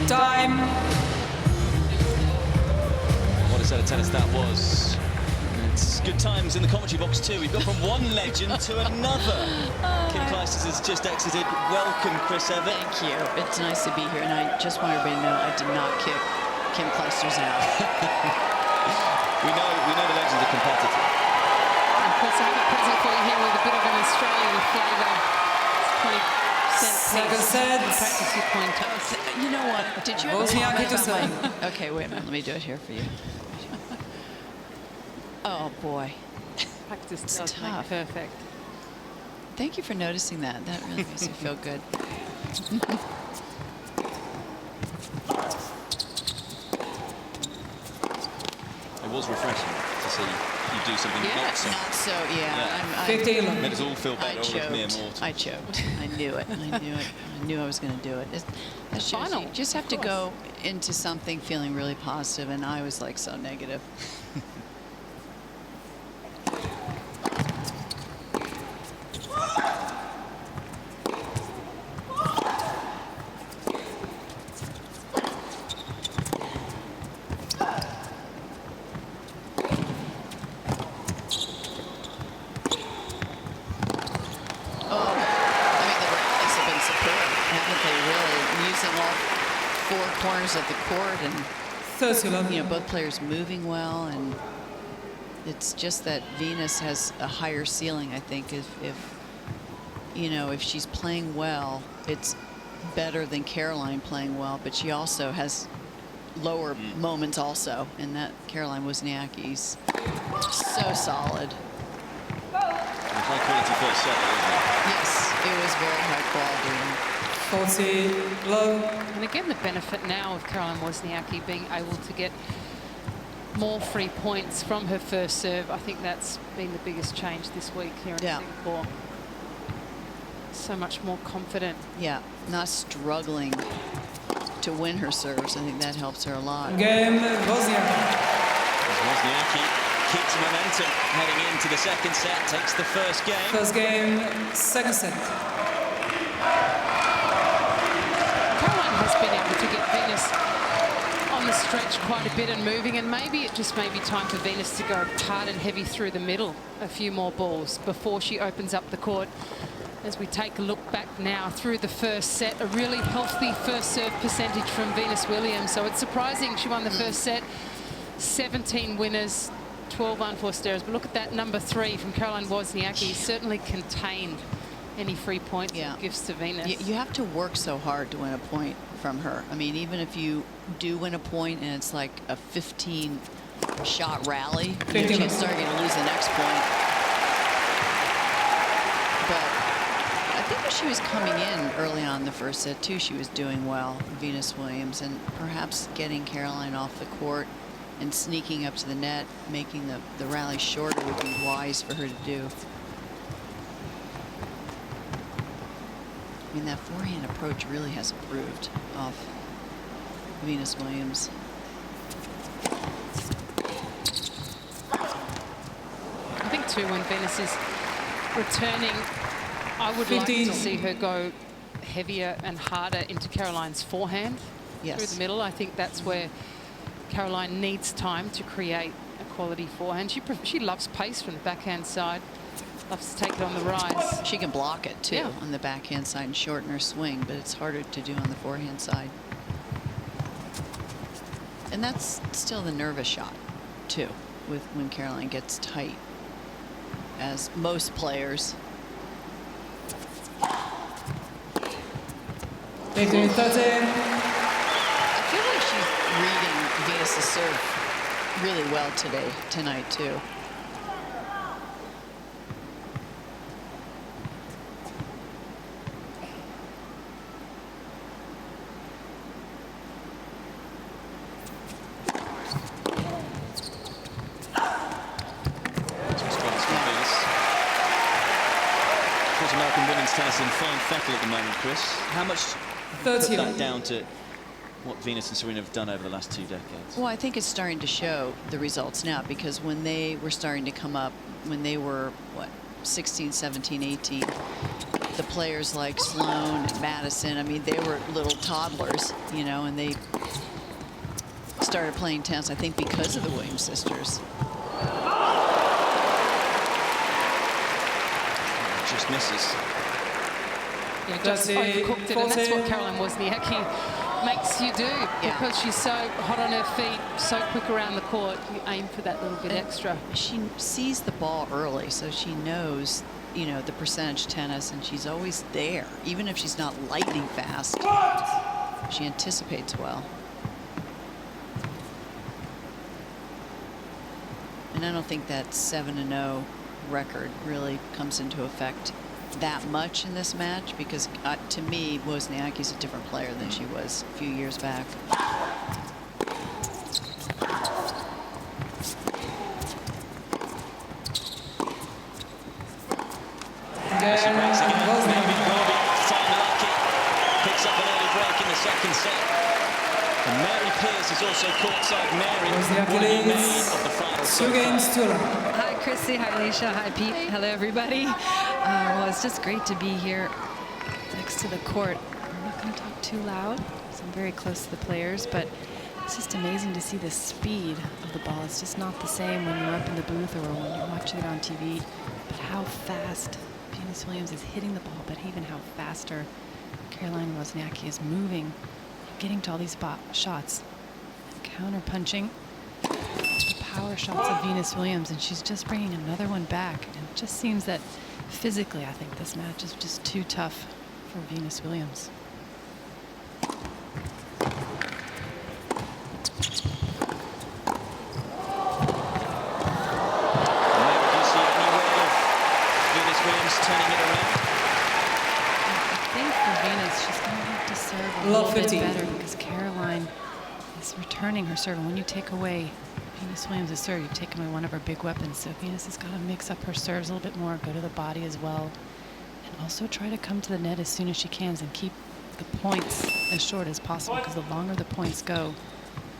Time. What a set of tennis that was. It's good times in the commentary box too. We've gone from one legend to another. Kim Clijsters has just exited. Welcome, Chris Evans. Thank you. It's nice to be here, and I just want everybody to know I did not kick Kim Clijsters out. we know the legends are competitive. And Chris, I have a present for you here with a bit of an Australian flavour. It's 7 sets. Practice your pointer. You know what? Did you ever Wozniacki to comment about my... Okay, wait a minute. Let me do it here for you. Oh, boy. Practice It's does make tough. perfect. Thank you for noticing that. That really makes me feel good. It was refreshing to see you do something not so. Yeah. 15. Made us all feel better, all of mere mortals. I choked. I knew it. I knew it. I knew I was going to do it. That shows Final, you just have to go into something feeling really positive, and I was like so negative. Corners of the court, and you know, both players moving well, and it's just that Venus has a higher ceiling. I think if you know, if she's playing well, it's better than Caroline playing well, but she also has lower moments also, and that Caroline Wozniacki's so solid. High quality first set, isn't it? Yes, it was very high quality. 40 low. And again, the benefit now of Caroline Wozniacki being able to get more free points from her first serve. I think that's been the biggest change this week here in Singapore. So much more confident. Yeah, not struggling to win her serves. I think that helps her a lot. Game, Wozniacki. Wozniacki keeps momentum heading into the second set, takes the first game. First game, second set. Caroline has been able to get Venus on the stretch quite a bit and moving, and maybe it just may be time for Venus to go hard and heavy through the middle a few more balls before she opens up the court. As we take a look back now through the first set, a really healthy first serve percentage from Venus Williams. So it's surprising she won the first set. 17 winners, 12 unforced errors. But look at that number 3 from Caroline Wozniacki. Certainly contained any free points it gives to Venus. You have to work so hard to win a point from her. I mean, even if you do win a point and it's like a 15-shot rally, you can't start to lose the next point. But I think when she was coming in early on in the first set, too, she was doing well, Venus Williams, and perhaps getting Caroline off the court and sneaking up to the net, making the rally shorter would be wise for her to do. I mean, that forehand approach really has improved off Venus Williams. I think, too, when Venus is returning, I would like to see her go heavier and harder into Caroline's forehand through the middle. I think that's where Caroline needs time to create a quality forehand. She loves pace from the backhand side. Loves to take it on the rise. She can block it, too, on the backhand side and shorten her swing, but it's harder to do on the forehand side. And that's still the nervous shot, too, with when Caroline gets tight, as most players. 18-13. I feel like she's reading Venus's serve really well tonight, too. Tennis in fine fettle at the moment, Chris. How much put that down to what Venus and Serena have done over the last 2 decades? Well, I think it's starting to show the results now, because when they were starting to come up, when they were, what, 16, 17, 18, the players like Sloane and Madison, I mean, they were little toddlers, you know, and they started playing tennis, I think, because of the Williams sisters. Just misses. Yeah, just overcooked it, and that's what Caroline Wozniacki makes you do, because she's so hot on her feet, so quick around the court. You aim for that little bit extra. She sees the ball early, so she knows, you know, the percentage tennis, and she's always there, even if she's not lightning fast. She anticipates well. And I don't think that 7-0 record really comes into effect that much in this match, because to me, Wozniacki's a different player than she was a few years back. She breaks again. Picks up an early break in the second set. And Mary Pierce is also courtside. Mary, what have you made of the final so far? Hi, Chrissy. Hi, Alicia. Hi, Pete. Hello, everybody. Well, it's just great to be here next to the court. I'm not going to talk too loud, because I'm very close to the players, but it's just amazing to see the speed of the ball. It's just not the same when you're up in the booth or when you're watching it on TV, but how fast Venus Williams is hitting the ball, but even how faster Caroline Wozniacki is moving, getting to all these shots, counter-punching the power shots of Venus Williams, and she's just bringing another one back. And it just seems that physically, I think this match is just too tough for Venus Williams. Turning it around? I think for Venus, she's going to a little Love bit 15. better because Caroline is returning her serve. And when you take away Venus Williams' serve, you've taken away one of her big weapons. So Venus has got to mix up her serves a little bit more, go to the body as well, and also try to come to the net as soon as she can and keep the points as short as possible, because the longer the points go,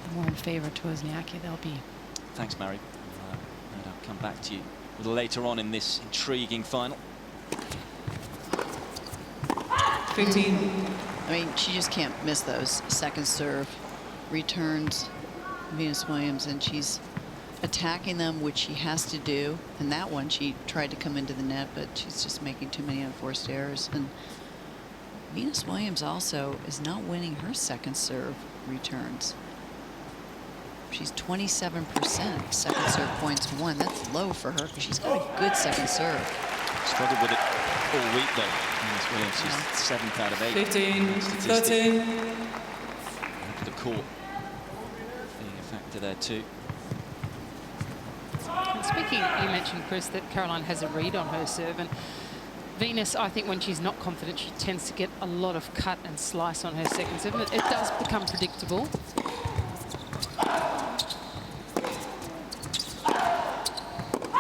the more in favor to Wozniacki they'll be. Thanks, Mary. And I'll come back to you a little later on in this intriguing final. 15. I mean, she just can't miss those second serve returns, Venus Williams, and she's attacking them, which she has to do. And that one, she tried to come into the net, but she's just making too many unforced errors. And Venus Williams also is not winning her second serve returns. She's 27% second serve points won. That's low for her because she's got a good second serve. Struggled with it all week, though. Venus Williams, she's 7th out of 8. 15, 13. The court being a factor there too. And speaking, you mentioned, Chris, that Caroline has a read on her serve, and Venus, I think when she's not confident, she tends to get a lot of cut and slice on her second serve. It does become predictable.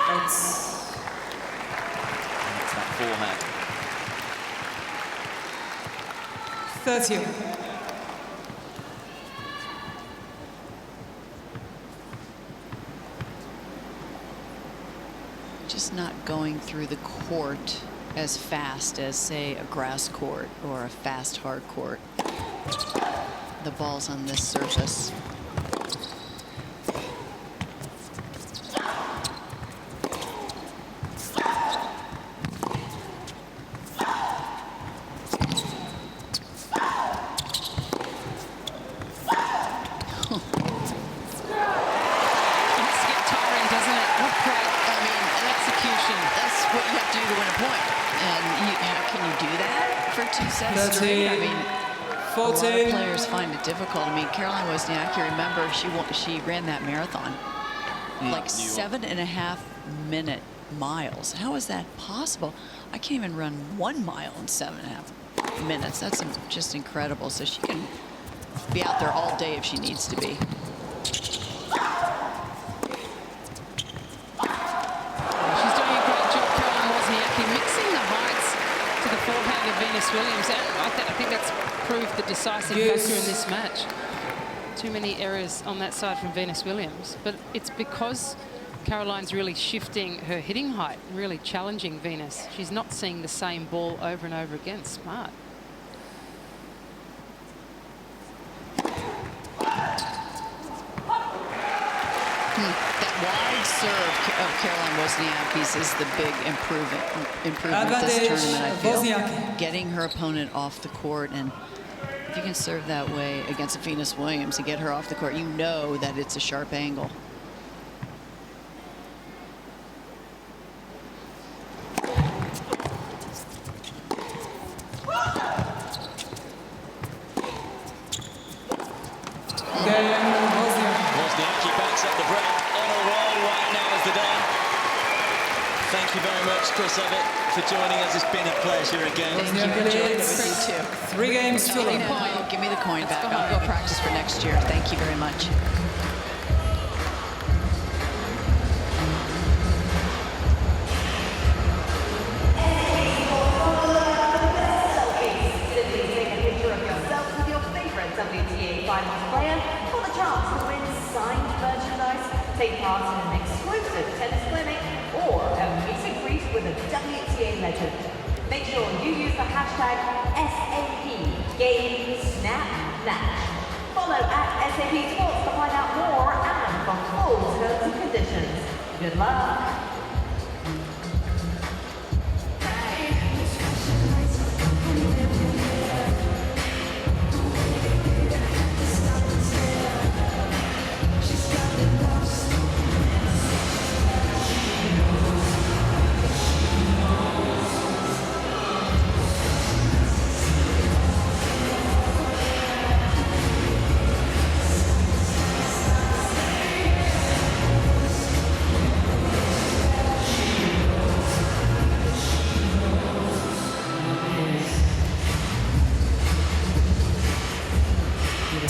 That's that forehand. 30. Just not going through the court as fast as, say, a grass court or a fast hard court. The ball's on this surface. Players find it difficult. I mean, Caroline Wozniacki, remember, she ran that marathon, like 7.5 minute miles. How is that possible? I can't even run 1 mile in 7.5 minutes. That's just incredible. So she can be out there all day if she needs to be. She's doing a great job, Caroline Wozniacki, mixing the heights to the forehand of Venus Williams. And I think that's proved the decisive factor in this match. Too many errors on that side from Venus Williams, but it's because Caroline's really shifting her hitting height, really challenging Venus. She's not seeing the same ball over and over again. Smart. That wide serve of Caroline Wozniacki's is the big improvement this tournament, I feel. Wozniacki. Getting her opponent off the court, and if you can serve that way against Venus Williams and get her off the court, you know that it's a sharp angle. Wozniacki backs up the break on a roll right now as the day. Thank you very much, Chris Evett, for joining us. It's been a pleasure again. Thank you. Enjoyed it with you too. 3 games to Give me the coin back. I'll go practice for next year. Thank you very much. WTA Finals player for the chance to win signed merchandise, take part in an exclusive tennis clinic, or a meet and greet with a WTA legend. Make sure you use the hashtag #SAPGameSnapMatch. Follow @SAP Sports to find out more and for full terms and conditions. Good luck.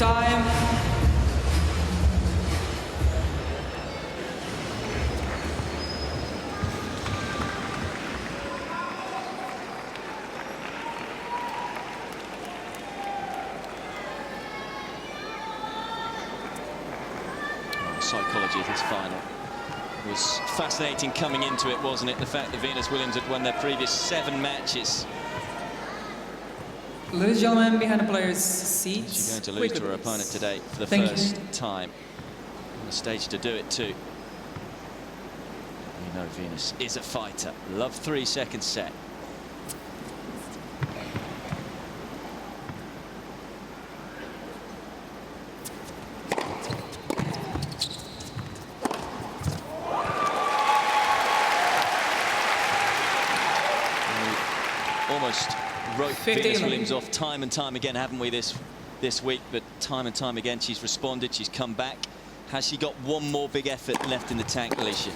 Time. Psychology of this final was fascinating coming into it, wasn't it? The fact that Venus Williams had won their previous 7 matches. Ladies and gentlemen, behind the players' seats. She's going to lose to her opponent today for the first time. On the stage to do it too. You know Venus is a fighter. Love 3-second set. Almost wrote Venus Williams off time and time again, haven't we, this week? But time and time again she's responded, she's come back. Has she got one more big effort left in the tank, Alicia?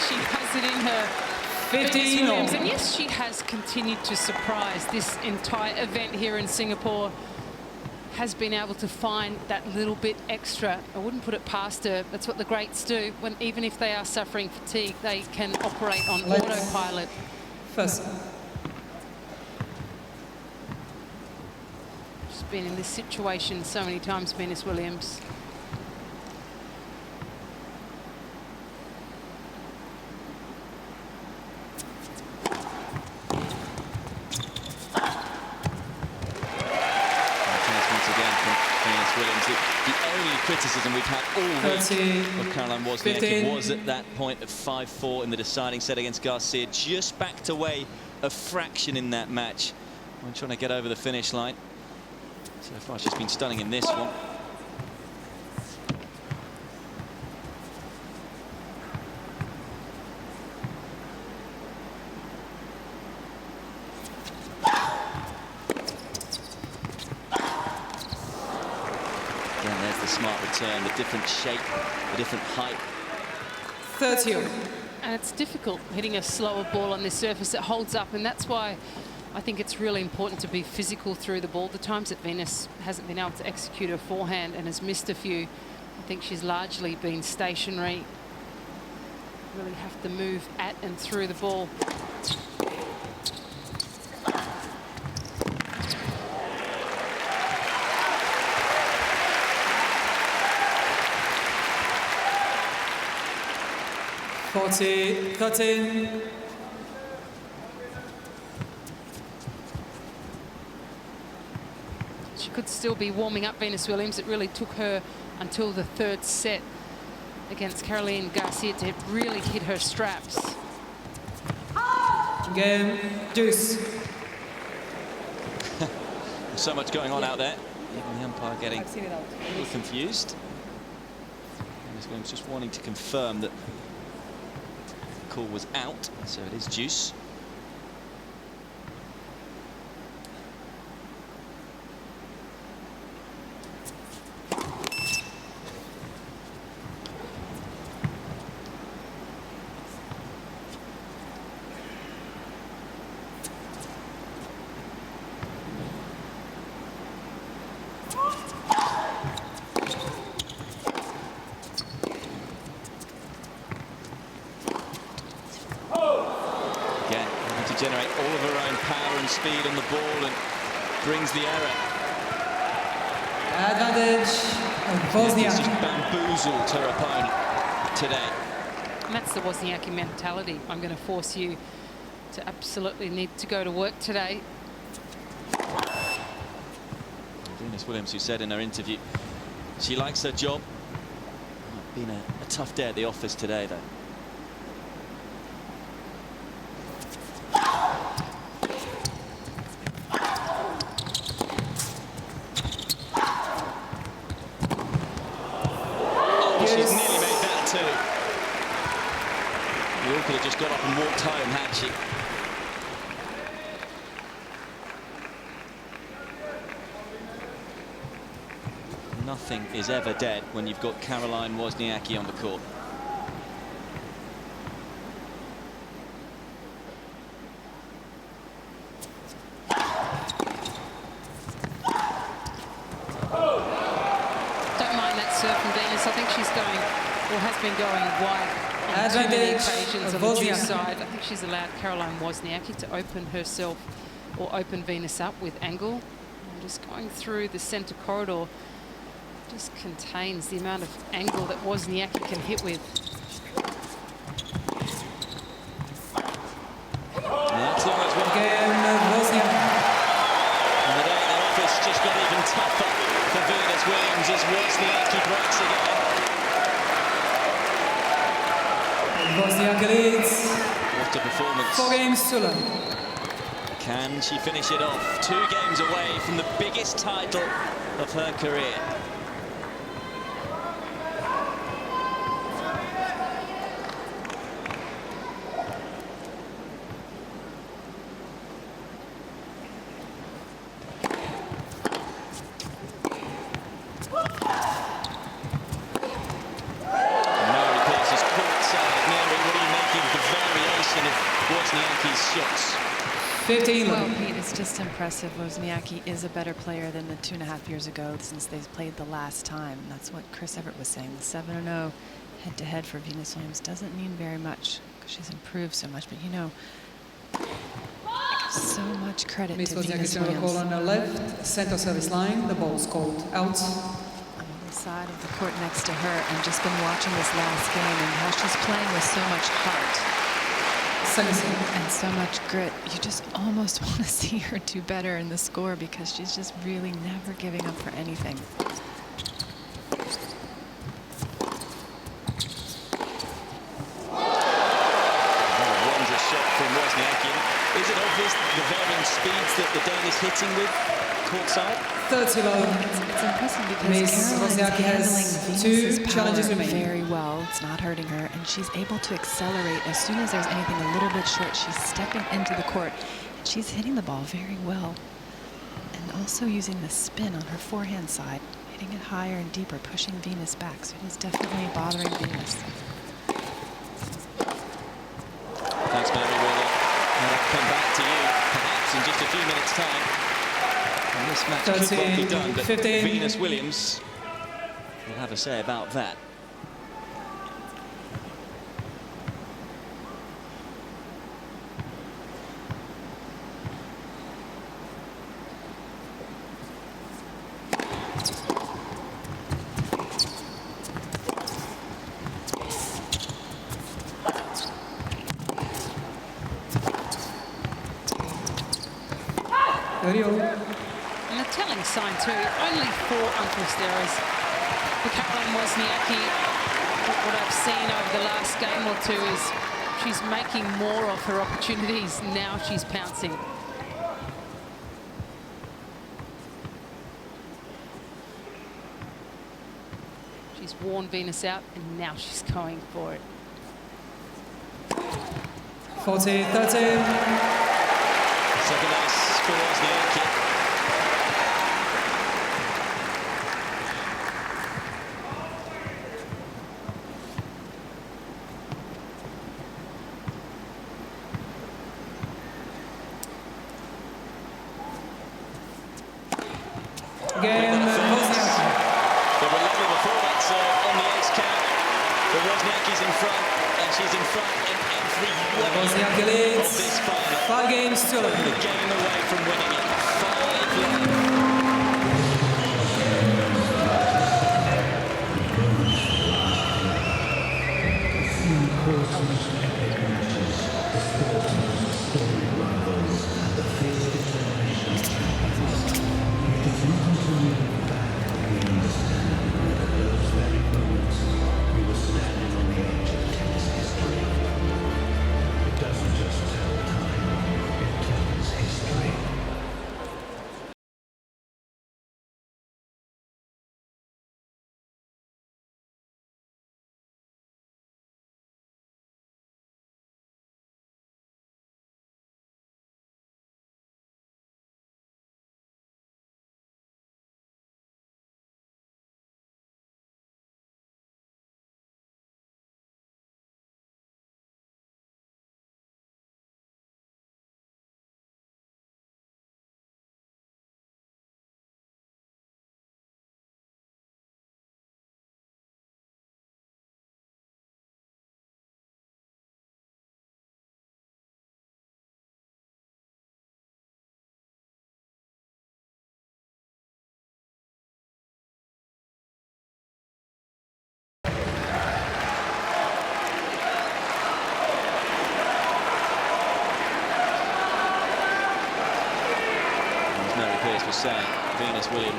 She has it in her. 15 Williams, and yes, she has continued to surprise. This entire event here in Singapore has been able to find that little bit extra. I wouldn't put it past her. That's what the greats do. When even if they are suffering fatigue, they can operate on autopilot. First. She's been in this situation so many times, Venus Williams. The only criticism we've had all week of Caroline Wozniacki was at that point of 5-4 in the deciding set against Garcia. Just backed away a fraction in that match when trying to get over the finish line. So far she's been stunning in this one. There's the smart return, the different shape, the different height. 30. And it's difficult hitting a slower ball on this surface. It holds up, and that's why I think it's really important to be physical through the ball. The times that Venus hasn't been able to execute her forehand and has missed a few, I think she's largely been stationary. Really have to move at and through the ball. Cutting. She could still be warming up, Venus Williams. It really took her until the 3rd set against Caroline Garcia to really hit her straps. Game, deuce. So much going on out there. Even the umpire getting a little confused. Venus Williams just wanting to confirm that the call was out, so it is deuce. Generate all of her own power and speed on the ball and brings the error. Advantage of Wozniacki. It's just bamboozled her opponent today. And that's the Wozniacki mentality. I'm going to force you to absolutely need to go to work today. Venus Williams, who said in her interview She likes her job. Been a tough day at the office today, though. Oh, she's nearly made that too. You all could have just got up and walked home, had she? Nothing is ever dead when you've got Caroline Wozniacki on the court. Don't mind that serve from Venus. I think she's going, or has been going wide on too many occasions on the deuce side. I think she's allowed Caroline Wozniacki to open herself or open Venus up with angle. And just going through the centre corridor just contains the amount of angle that Wozniacki can hit with. That's long as well. And the day in the office just got even tougher for Venus Williams as Wozniacki breaks again. Wozniacki leads. What a performance. 4 games to none. Can she finish it off? 2 games away from the biggest title of her career. Wozniacki's shots. 15. Well, Pete, it's just impressive. Wozniacki is a better player than the 2.5 years ago since they played the last time. That's what Chris Everett was saying. The 7-0 head-to-head for Venus Williams doesn't mean very much because she's improved so much. But, you know, so much credit to Venus Williams. Call on the left, center service line. The ball's called out. I'm on the side of the court next to her and just been watching this last game and how she's playing with so much heart. And so much grit. You just almost want to see her do better in the score because she's just really never giving up for anything. Another wondrous shot from Wozniacki. Is it obvious the varying speeds that the Danish hitting with courtside? 30 low. It's impressive because Caroline's handling Venus's power very well. It's not hurting her, and she's able to accelerate as soon as there's anything a little bit short. She's stepping into the court, and she's hitting the ball very well, and also using the spin on her forehand side, hitting it higher and deeper, pushing Venus back. So it is definitely bothering Venus. Thanks, Mary. We'll come back to you perhaps in just a few minutes' time. And this match could well be done, but 15. Venus Williams will have a say about that. And a telling sign too, only 4 unforced errors for Caroline Wozniacki. What I've seen over the last game or two is she's making more of her opportunities. Now she's pouncing. She's worn Venus out and now she's going for it. 40-13. Second ace for Wozniacki. Again, Wozniacki. They were lovely before that serve on the ace count. But Wozniacki's in front, and she's in front in every one Wozniacki leads. of this final. 5 games to none. A game away from winning it. 5 love.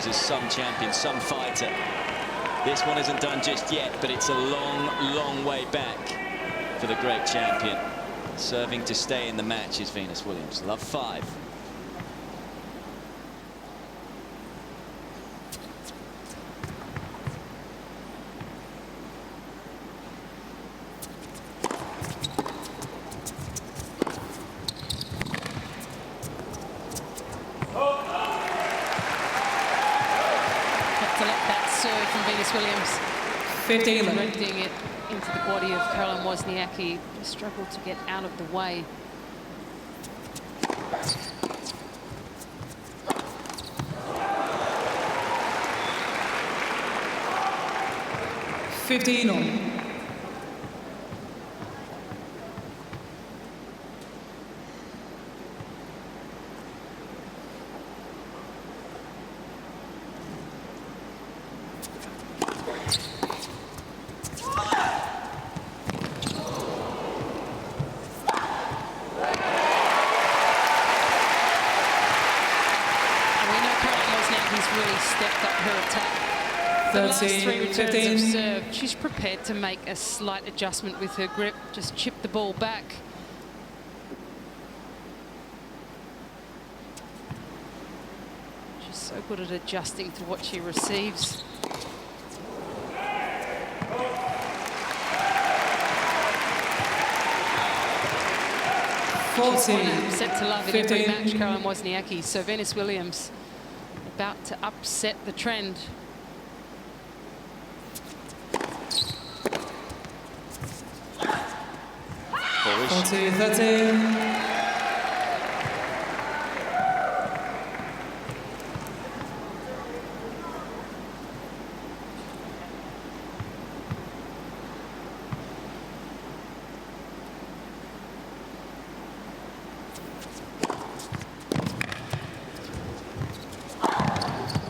Williams is some champion, some fighter. This one isn't done just yet, but it's a long, long way back for the great champion. Serving to stay in the match is Venus Williams. Love 5. Williams 15. directing it into the body of Caroline Wozniacki. Struggled to get out of the way. $15. 15. She's prepared to make a slight adjustment with her grip, just chip the ball back. She's so good at adjusting to what she receives. Set to love in every match, Caroline Wozniacki. So Venus Williams about to upset the trend. Forty, 13.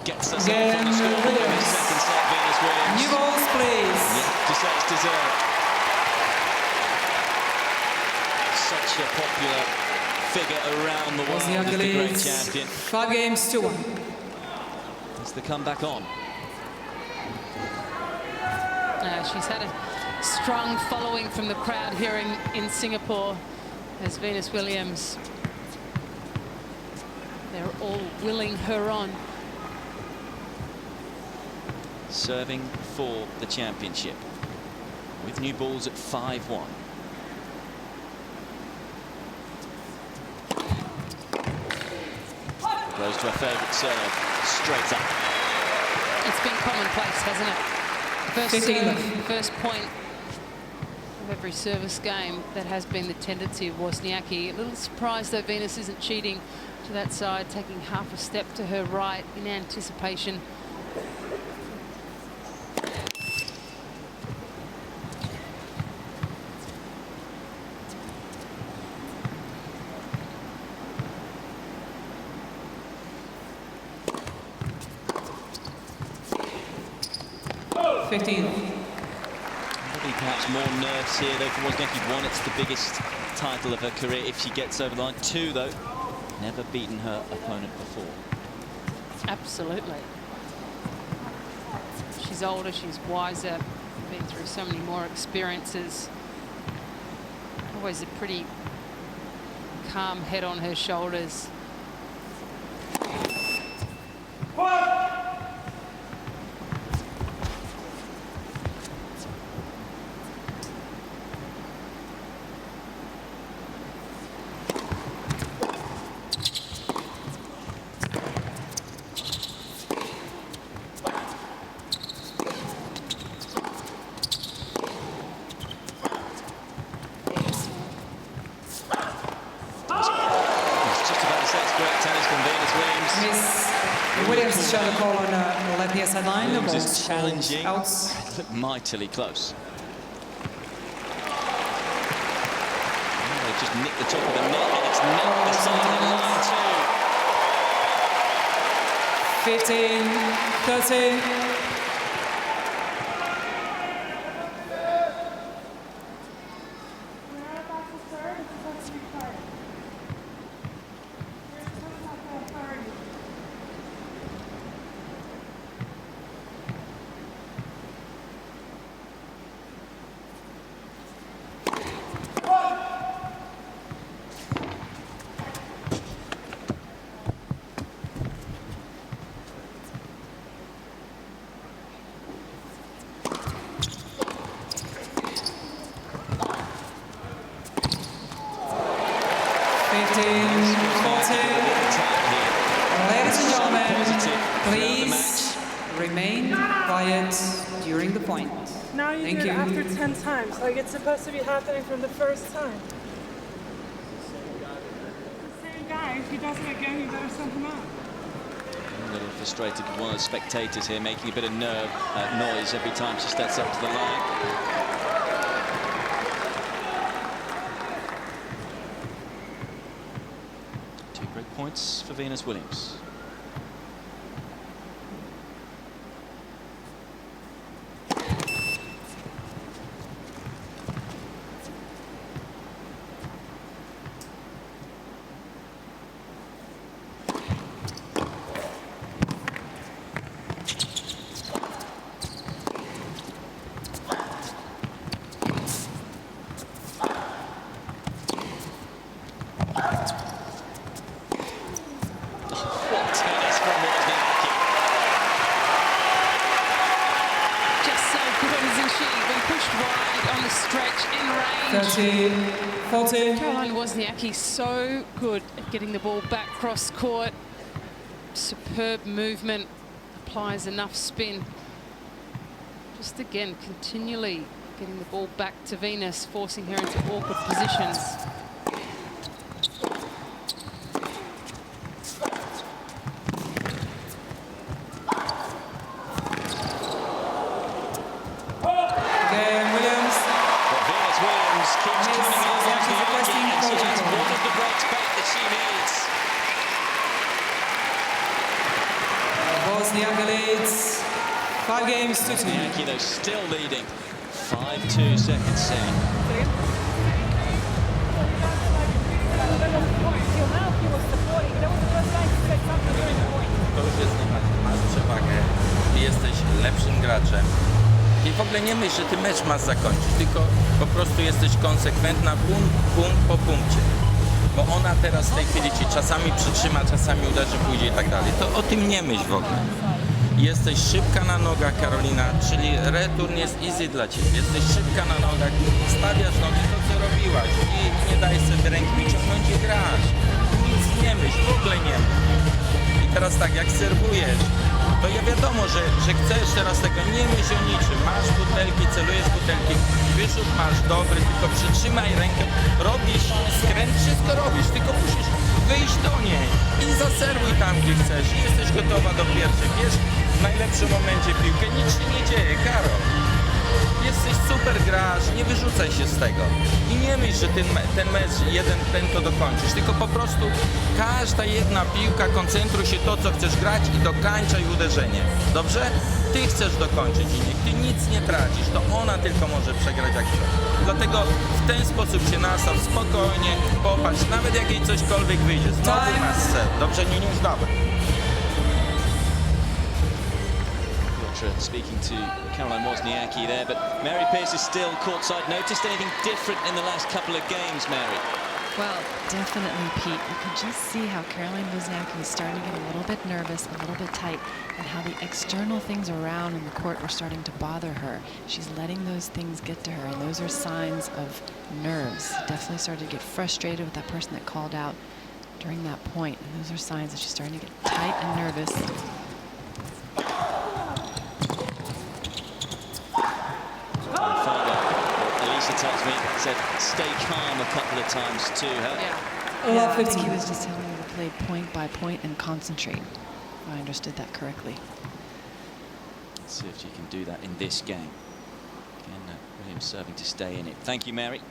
Gets us up on the scoreboard in the second set, Venus Williams. New balls, please. Yeah, to say it's deserved. Such a popular figure around the world as the great champion. 5 games to 1. It's the comeback on. She's had a strong following from the crowd here in Singapore as Venus Williams. They're all willing her on. Serving for the championship with new balls at 5-1. Goes to her favourite serve, straight up. It's been commonplace, hasn't it? First serve, first point of every service game. That has been the tendency of Wozniacki. A little surprised though Venus isn't cheating to that side, taking half a step to her right in anticipation. Probably perhaps more nerves here though for Wozniacki. 1, it's the biggest title of her career if she gets over the line. 2 though, never beaten her opponent before. Absolutely. She's older, she's wiser, been through so many more experiences. Always a pretty calm head on her shoulders. Williams is challenging, but mightily close. They just nick the top of the net, and it's nicked the side of line too. 15, 13. the match. Remain quiet during the point. Now you Thank do it you. after 10 times. Like it's supposed to be happening from the first time. The same guy, if he does it again, you better send him out. A little frustrated with one of the spectators here, making a bit of noise every time she steps up to the line. Two break points for Venus Williams. Stretch in range. 30-40. Caroline Wozniacki so good at getting the ball back cross court. Superb movement, applies enough spin. Just again, continually getting the ball back to Venus, forcing her into awkward positions. Wozniacki leads 5 games to 2. Wozniacki, though, still leading. 5-2 second set. To już jest masz przewagę, ty jesteś lepszym graczem. I w ogóle nie myśl, że ty mecz masz zakończyć, tylko po prostu jesteś konsekwentna punkt po punkcie. Bo ona teraz w tej chwili ci czasami przytrzyma, czasami uderzy, pójdzie i tak dalej. To o tym nie myśl w ogóle. Jesteś szybka na nogach, Karolina, czyli return jest easy dla ciebie. Jesteś szybka na nogach, stawiasz nogi, to co robiłaś i nie daj sobie ręki wyciągnąć i grasz. Nic nie myśl, w ogóle nie myśl. I teraz tak, jak serwujesz, to ja wiadomo, że chcesz teraz tego, nie myśl o niczym. Masz butelki, celujesz butelki, wyrzut masz dobry, tylko przytrzymaj rękę, robisz skręt, wszystko robisz, tylko musisz wyjść do niej i zaserwuj tam, gdzie chcesz. I jesteś gotowa do pierwszej. Wiesz, w najlepszym momencie piłkę, nic się nie dzieje, Karol. Jesteś super grasz, nie wyrzucaj się z tego. I nie myśl, że ten mecz ten to dokończysz, tylko po prostu każda jedna piłka, koncentruj się to, co chcesz grać i dokańczaj uderzenie. Dobrze? Ty chcesz dokończyć i niech ty nic nie tracisz, to ona tylko może przegrać jak chce. Dlatego w ten sposób się nastaw, spokojnie, popatrz, nawet jak jej cośkolwiek wyjdzie, znowu masz set. Dobrze, nie już dawaj. Speaking to Caroline Wozniacki there, but Mary Pierce is still courtside. Noticed anything different in the last couple of games, Mary? Well, definitely, Pete. You can just see how Caroline Wozniacki is starting to get a little bit nervous, a little bit tight, and how the external things around in the court were starting to bother her. She's letting those things get to her, and those are signs of nerves. Definitely started to get frustrated with that person that called out during that point, and those are signs that she's starting to get tight and nervous. Tells me, said stay calm a couple of times to her. Yeah, I think he was just telling her to play point by point and concentrate. If I understood that correctly. Let's see if she can do that in this game. Again, Williams serving to stay in it. Thank you, Mary.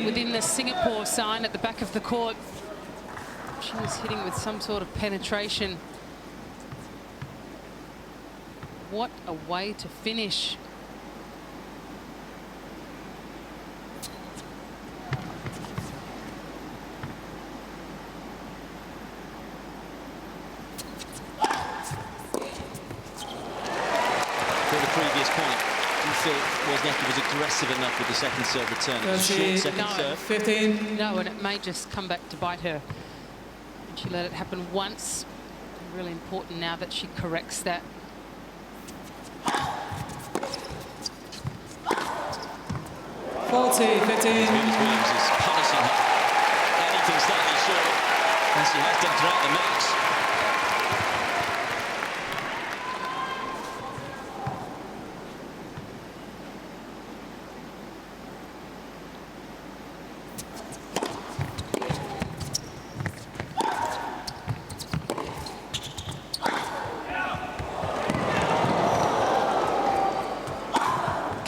Within the Singapore sign at the back of the court. She was hitting with some sort of penetration. What a way to finish Wozniacki was aggressive enough with the second serve return. It was a short second serve. 15. No, and it may just come back to bite her. And she let it happen once. Really important now that she corrects that. 40, 15. Williams is punishing her. Anything slightly short, as she has done throughout the match.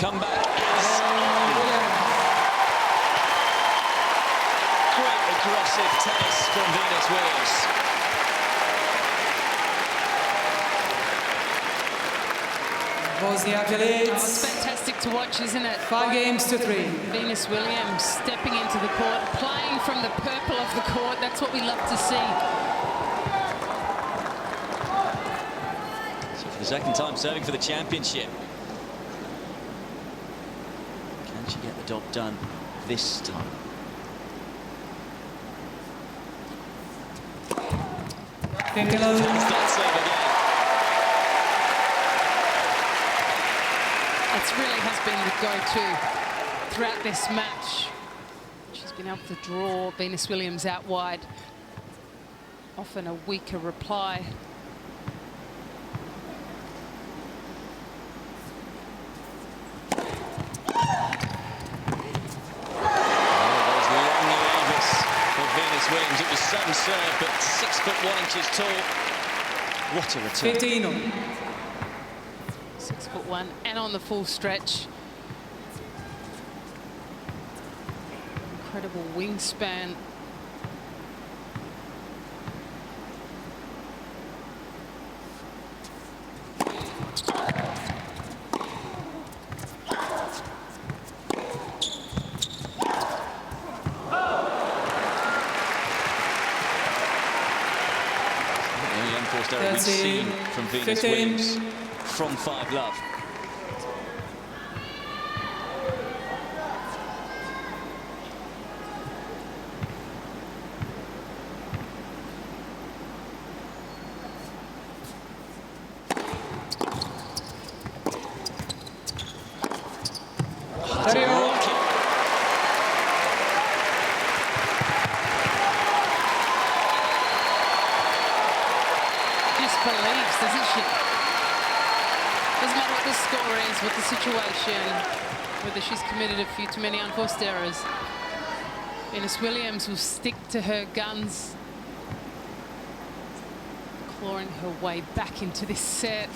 Comeback is on. Great aggressive tennis from Venus Williams. Wozniacki Oh, leads. it's fantastic to watch, isn't it? 5 games to 3. Venus Williams stepping into the court, playing from the purple of the court. That's what we love to see. So for the second time serving for the championship. Can she get the job done this time? That serve again. It really has been the go-to throughout this match. She's been able to draw Venus Williams out wide. Often a weaker reply. Williams. It was some serve, but 6'1" tall. What a return. 15. 6'1" and on the full stretch. Incredible wingspan. We've seen from Venus 15. Williams from 5 love. Believes, doesn't she? Doesn't matter what the score is, what the situation, whether she's committed a few too many unforced errors. Venus Williams will stick to her guns, clawing her way back into this set.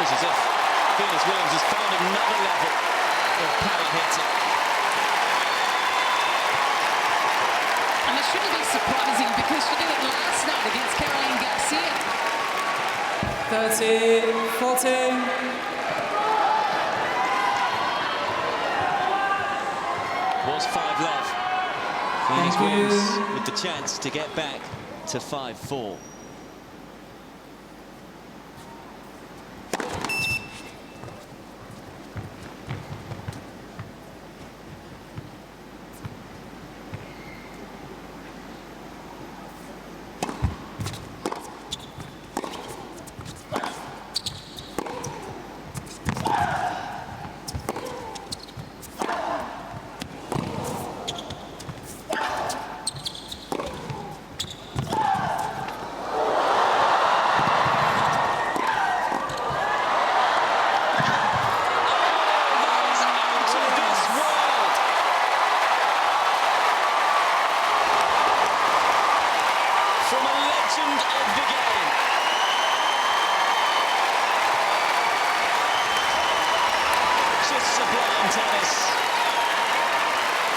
As if Venus Williams has found another level of power hitting. And it shouldn't be surprising because she did it last night against Caroline Garcia. 30, 14. Was 5 love. Venus Williams with the chance to get back to 5-4.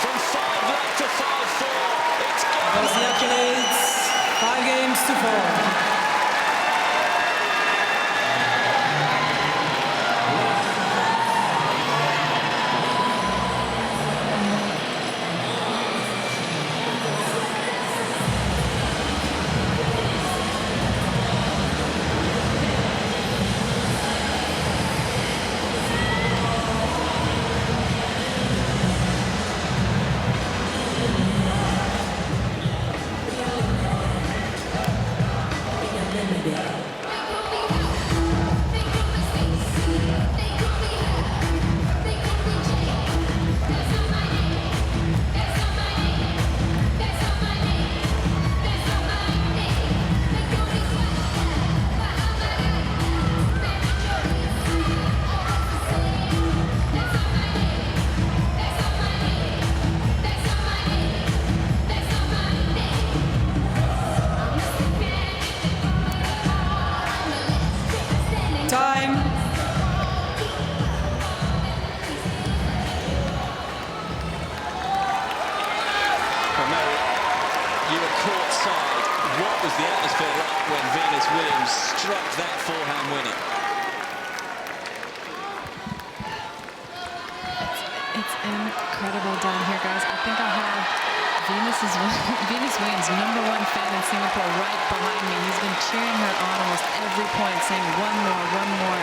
from 5 love to 5-4. It's gone. Wozniacki leads 5 games to 4. Time. Mary, you were courtside. What was the atmosphere like when Venus Williams struck that forehand winner? It's incredible down here, guys. I think I have Venus Williams' #1 fan in Singapore right behind me. He's been cheering her on almost every point, saying one more, one more.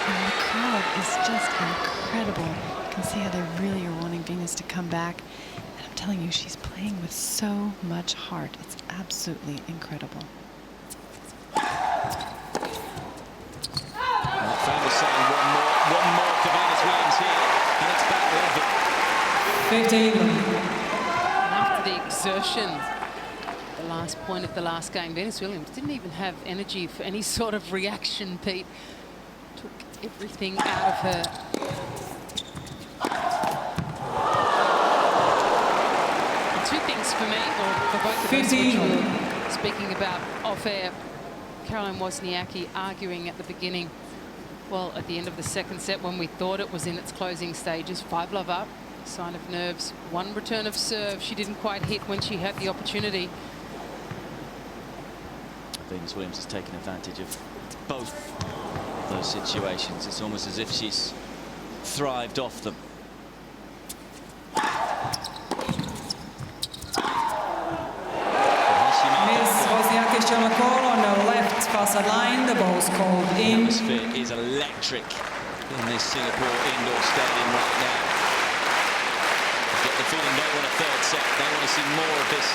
And the crowd is just incredible. You can see how they really are wanting Venus to come back. And I'm telling you, she's playing with so much heart. It's absolutely incredible. And the fan was saying one more for Venus Williams here, and it's back over. 15. After the exertion, the last point of the last game, Venus Williams didn't even have energy for any sort of reaction, Pete. Took everything out of her. And two things for me, or for both of us, which we were speaking about off-air. Caroline Wozniacki arguing at the beginning, well, at the end of the second set when we thought it was in its closing stages. 5 love up. Sign of nerves. One return of serve she didn't quite hit when she had the opportunity. Venus Williams has taken advantage of both those situations. It's almost as if she's thrived off them. Miss Wozniacki shot a call on the left far side line. The ball's called in. The atmosphere is electric in this Singapore indoor stadium right now. I get the feeling they want a third set. They want to see more of this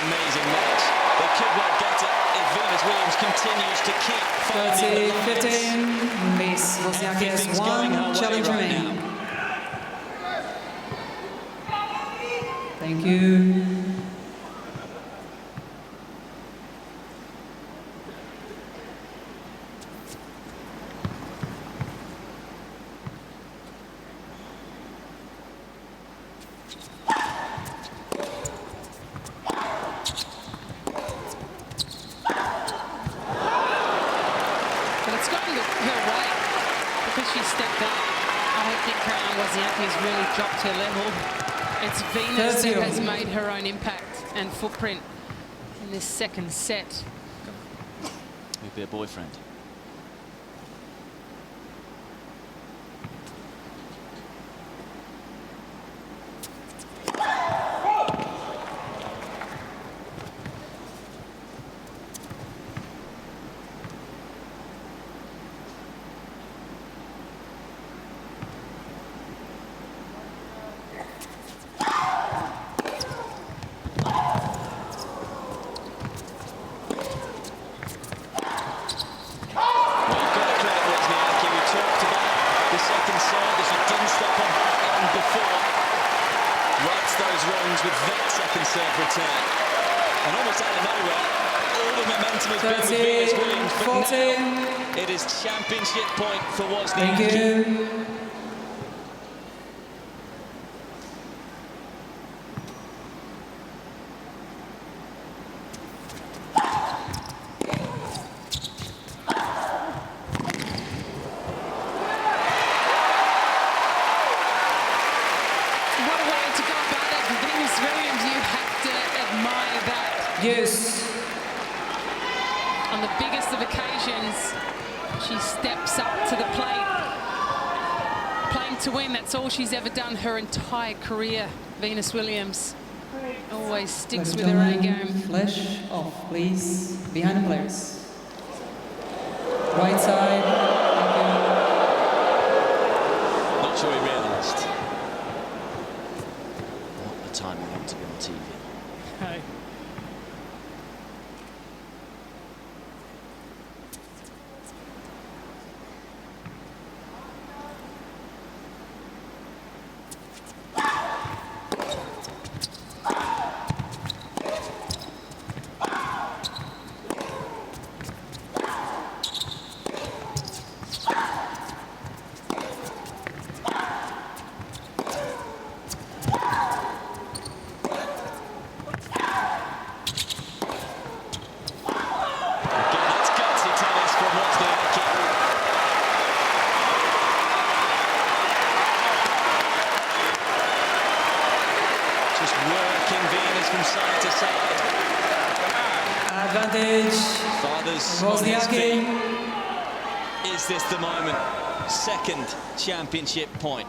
amazing match. They could well get it if Venus Williams continues to keep finding the 30-15. Miss Wozniacki has one challenge remaining. Thank you. Wozniacki has really dropped her level. It's Venus that has made her own impact and footprint in this second set. Who'd be a boyfriend? With that second serve return, and almost out of nowhere, all the momentum has been with Venus Williams, but now it is championship point for Wozniacki. Thank you. What a way to go about it for Venus Yes. On the biggest of occasions, she steps up to the plate. Playing to win, that's all she's ever done her entire career. Venus Williams always sticks with her A game. Flash off, please. Behind the players. Right side. Not sure he realised what the time we want to be on TV. Hey. From side to side. Advantage. Fathers Wozniacki. Is this the moment? Second championship point.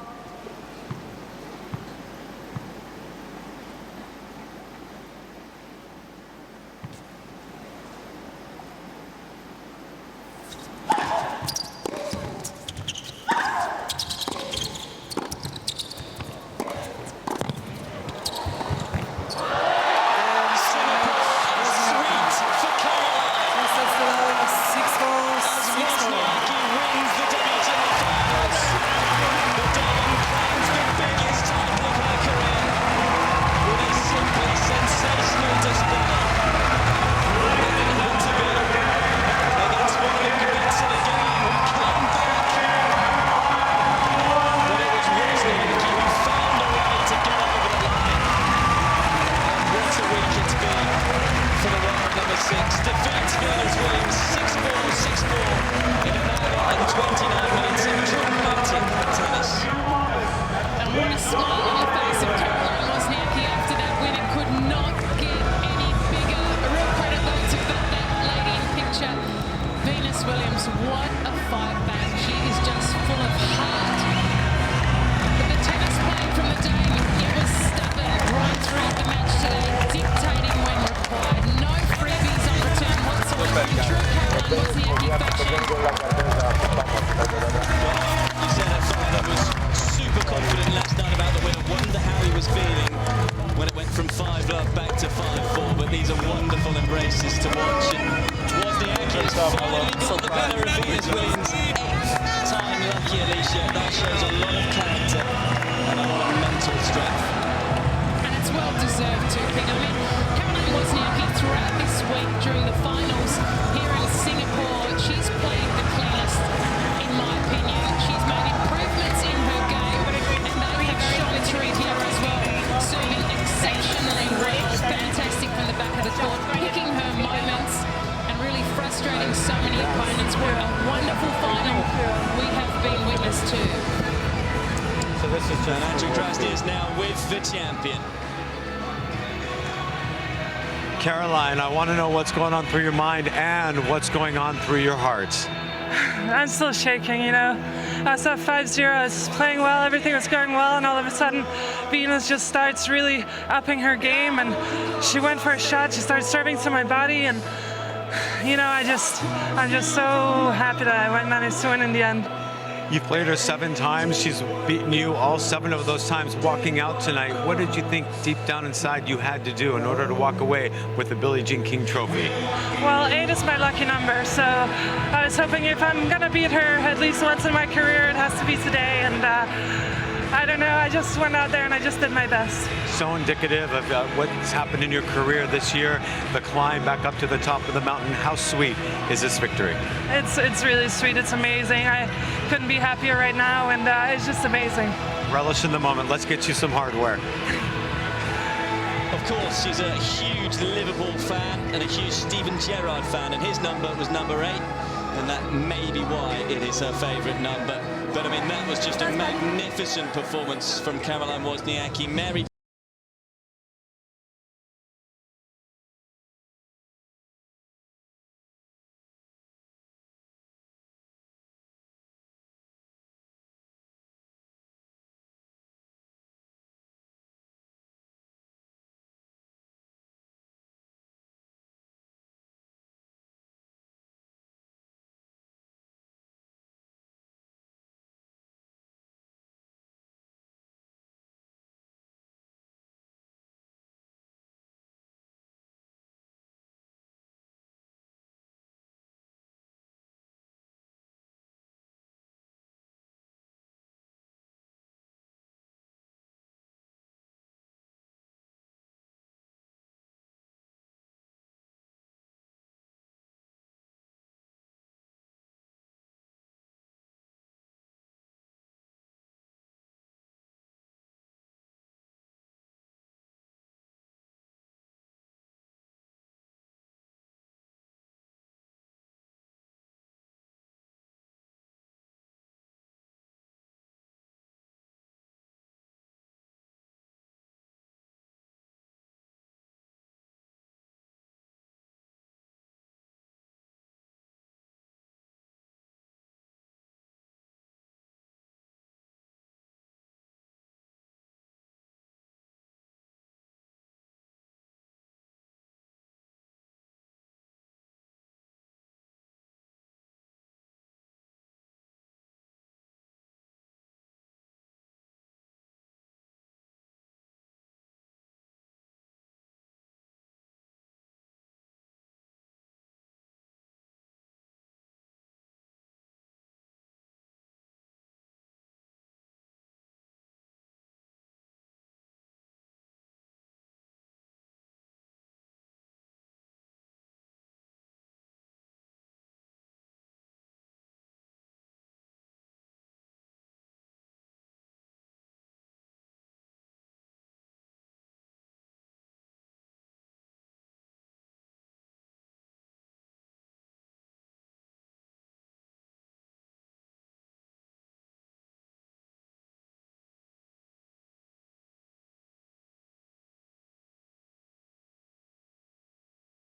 Defeats Venus Williams 6-4, 6-4 in an hour and 29 minutes of dramatic tennis. And what a smile on the face of Caroline Wozniacki after that win. It could not get any bigger. A real credit though to that lady in picture, Venus Williams. What a fight back. She is just full of heart. But the tennis played from the day, it was stubborn right throughout the match today, dictating when required. No freebies on return whatsoever. In true Caroline Wozniacki fashion. You said her father was super confident last night about the win. I wonder how he was feeling when it went from 5-love back to 5-4. But these are wonderful embraces to watch. And Wozniacki has finally got the better of Venus Williams. 8th time lucky, Alicia. That shows a lot of character and a lot of mental strength. And it's well deserved too, Pete. I mean, Caroline Wozniacki throughout this week during the finals here in Singapore, she's played the cleanest, in my opinion. She's made improvements in her game, and they have shown through here as well. Serving exceptionally well, fantastic from the back of the court, picking her moments and really frustrating so many opponents. What a wonderful final we have been witness to. So this is just Andrew Krasny is now with the champion. Caroline, I want to know what's going on through your mind and what's going on through your heart. I'm still shaking, you know. I was up 5-0, I was playing well, everything was going well, and all of a sudden Venus just starts really upping her game, and she went for a shot, she started serving to my body, and you know, I'm just so happy that I managed to win in the end. You've played her 7 times. She's beaten you all 7 of those times walking out tonight. What did you think deep down inside you had to do in order to walk away with the Billie Jean King Trophy? Well, 8 is my lucky number, so I was hoping if I'm gonna beat her at least once in my career, it has to be today, and I don't know, I just went out there and I just did my best. So indicative of what's happened in your career this year, the climb back up to the top of the mountain. How sweet is this victory? It's really sweet, it's amazing. I couldn't be happier right now, and it's just amazing. Relish in the moment. Let's get you some hardware. Of course, she's a huge Liverpool fan and a huge Steven Gerrard fan, and his number was number 8, and that may be why it is her favourite number. But I mean, that was just a magnificent performance from Caroline Wozniacki. Mary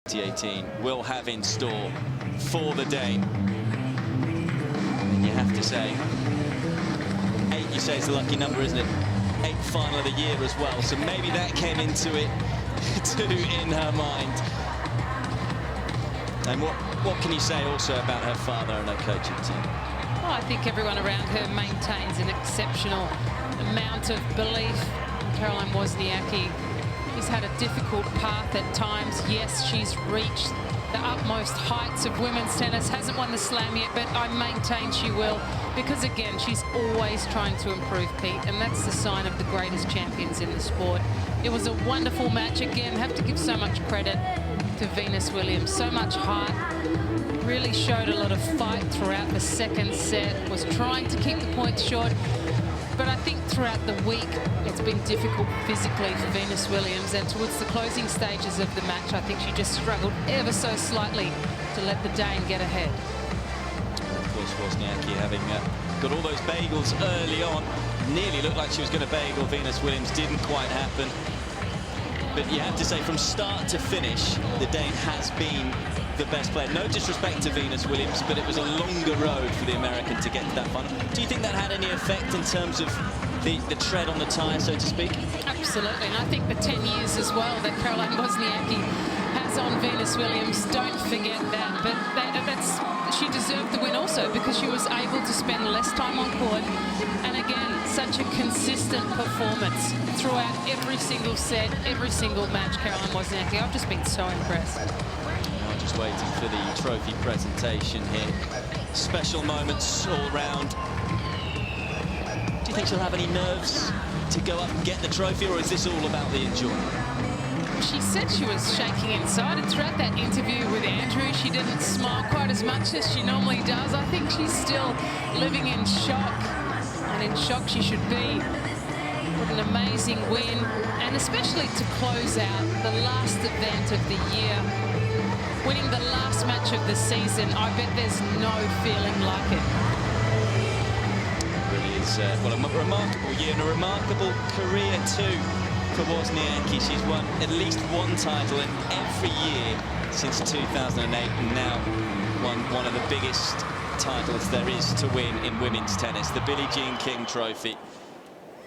WTA team will have in store for the Dane. And you have to say, 8, you say, is the lucky number, isn't it? 8th final of the year as well, so maybe that came into it too in her mind. And what can you say also about her father and her coaching team? Well, I think everyone around her maintains an exceptional amount of belief. Caroline Wozniacki has had a difficult path at times. Yes, she's reached the utmost heights of women's tennis, hasn't won the slam yet, but I maintain she will, because again, she's always trying to improve, Pete, and that's the sign of the greatest champions in the sport. It was a wonderful match. Again, have to give so much credit to Venus Williams. So much heart, really showed a lot of fight throughout the second set, was trying to keep the points short. But I think throughout the week, it's been difficult physically for Venus Williams. And towards the closing stages of the match, I think she just struggled ever so slightly to let the Dane get ahead. Of course, Wozniacki having got all those bagels early on. Nearly looked like she was going to bagel Venus Williams. Didn't quite happen. But you have to say, from start to finish, the Dane has been the best player. No disrespect to Venus Williams, but it was a longer road for the American to get to that final. Do you think that had any effect in terms of the tread on the tyre, so to speak? Absolutely, and I think the 10 years as well that Caroline Wozniacki has on Venus Williams, don't forget that. But she deserved the win also, because she was able to spend less time on court. And again, such a consistent performance throughout every single set, every single match. Caroline Wozniacki, I've just been so impressed. Just waiting for the trophy presentation here. Special moments all round. Do you think she'll have any nerves to go up and get the trophy, or is this all about the enjoyment? She said she was shaking inside, and throughout that interview with Andrew, she didn't smile quite as much as she normally does. I think she's still living in shock, and in shock she should be. What an amazing win, and especially to close out the last event of the year. Winning the last match of the season, I bet there's no feeling like it. It really is, well, a remarkable year and a remarkable career too for Wozniacki. She's won at least one title in every year since 2008, and now won one of the biggest titles there is to win in women's tennis, the Billie Jean King Trophy.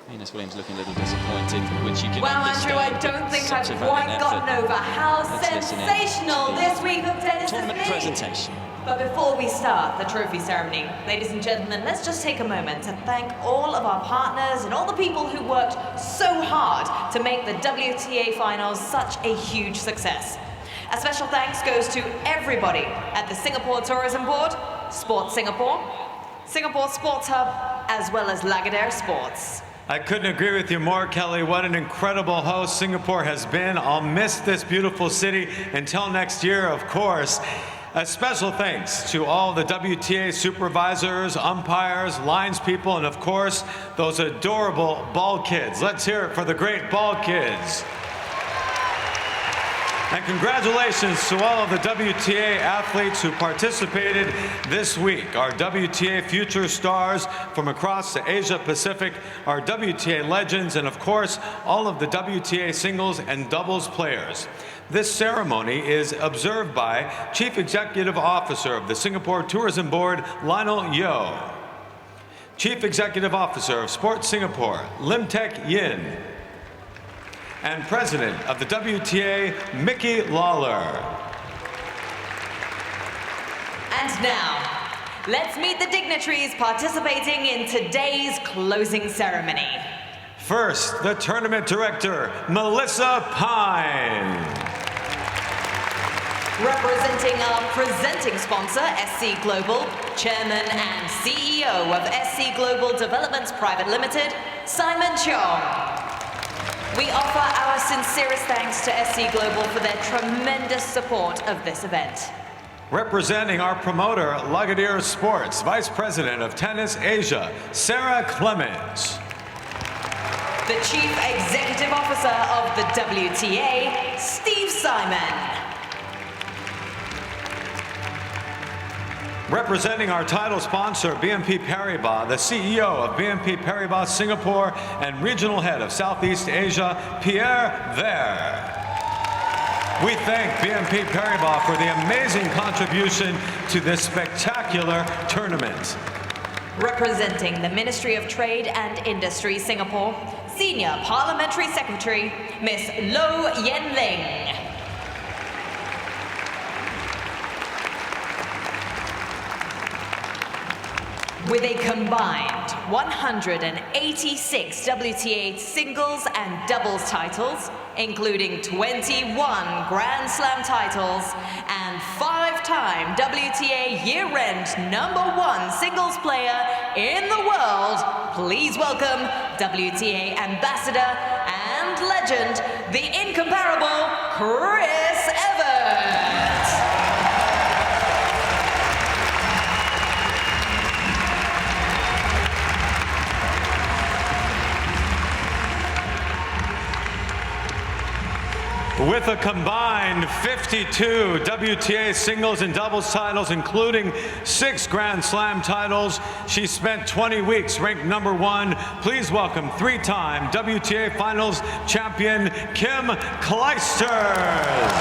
Venus Williams looking a little disappointed, which you can understand. Andrew, I don't think I've quite gotten over how sensational this week of tennis tournament has been. Presentation. But before we start the trophy ceremony, ladies and gentlemen, let's just take a moment to thank all of our partners and all the people who worked so hard to make the WTA finals such a huge success. A special thanks goes to everybody at the Singapore Tourism Board, Sports Singapore, Singapore Sports Hub, as well as Lagardère Sports. I couldn't agree with you more, Kelly. What an incredible host Singapore has been. I'll miss this beautiful city until next year, of course. A special thanks to all the WTA supervisors, umpires, lines people, and of course, those adorable ball kids. Let's hear it for the great ball kids. And congratulations to all of the WTA athletes who participated this week. Our WTA future stars from across the Asia Pacific, our WTA legends, and of course, all of the WTA singles and doubles players. This ceremony is observed by Chief Executive Officer of the Singapore Tourism Board, Lionel Yeo. Chief Executive Officer of Sports Singapore, Lim Tek Yin. And President of the WTA, Mickey Lawler. And now, let's meet the dignitaries participating in today's closing ceremony. First, the tournament director, Melissa Pine. Representing our presenting sponsor, SC Global, Chairman and CEO of SC Global Developments Private Limited, Simon Chong. We offer our sincerest thanks to SC Global for their tremendous support of this event. Representing our promoter, Lagardère Sports, Vice President of Tennis Asia, Sarah Clements. The Chief Executive Officer of the WTA, Steve Simon. Representing our title sponsor, BNP Paribas, the CEO of BNP Paribas Singapore and Regional Head of Southeast Asia, Pierre Ver. We thank BNP Paribas for the amazing contribution to this spectacular tournament. Representing the Ministry of Trade and Industry Singapore, Senior Parliamentary Secretary, Ms. Lo Yen Ling. With a combined 186 WTA singles and doubles titles, including 21 Grand Slam titles and 5-time WTA year-end #1 singles player in the world, please welcome WTA Ambassador and legend, the incomparable Chris Evert. With a combined 52 WTA singles and doubles titles, including 6 Grand Slam titles, she spent 20 weeks ranked #1. Please welcome 3-time WTA Finals champion Kim Clijsters.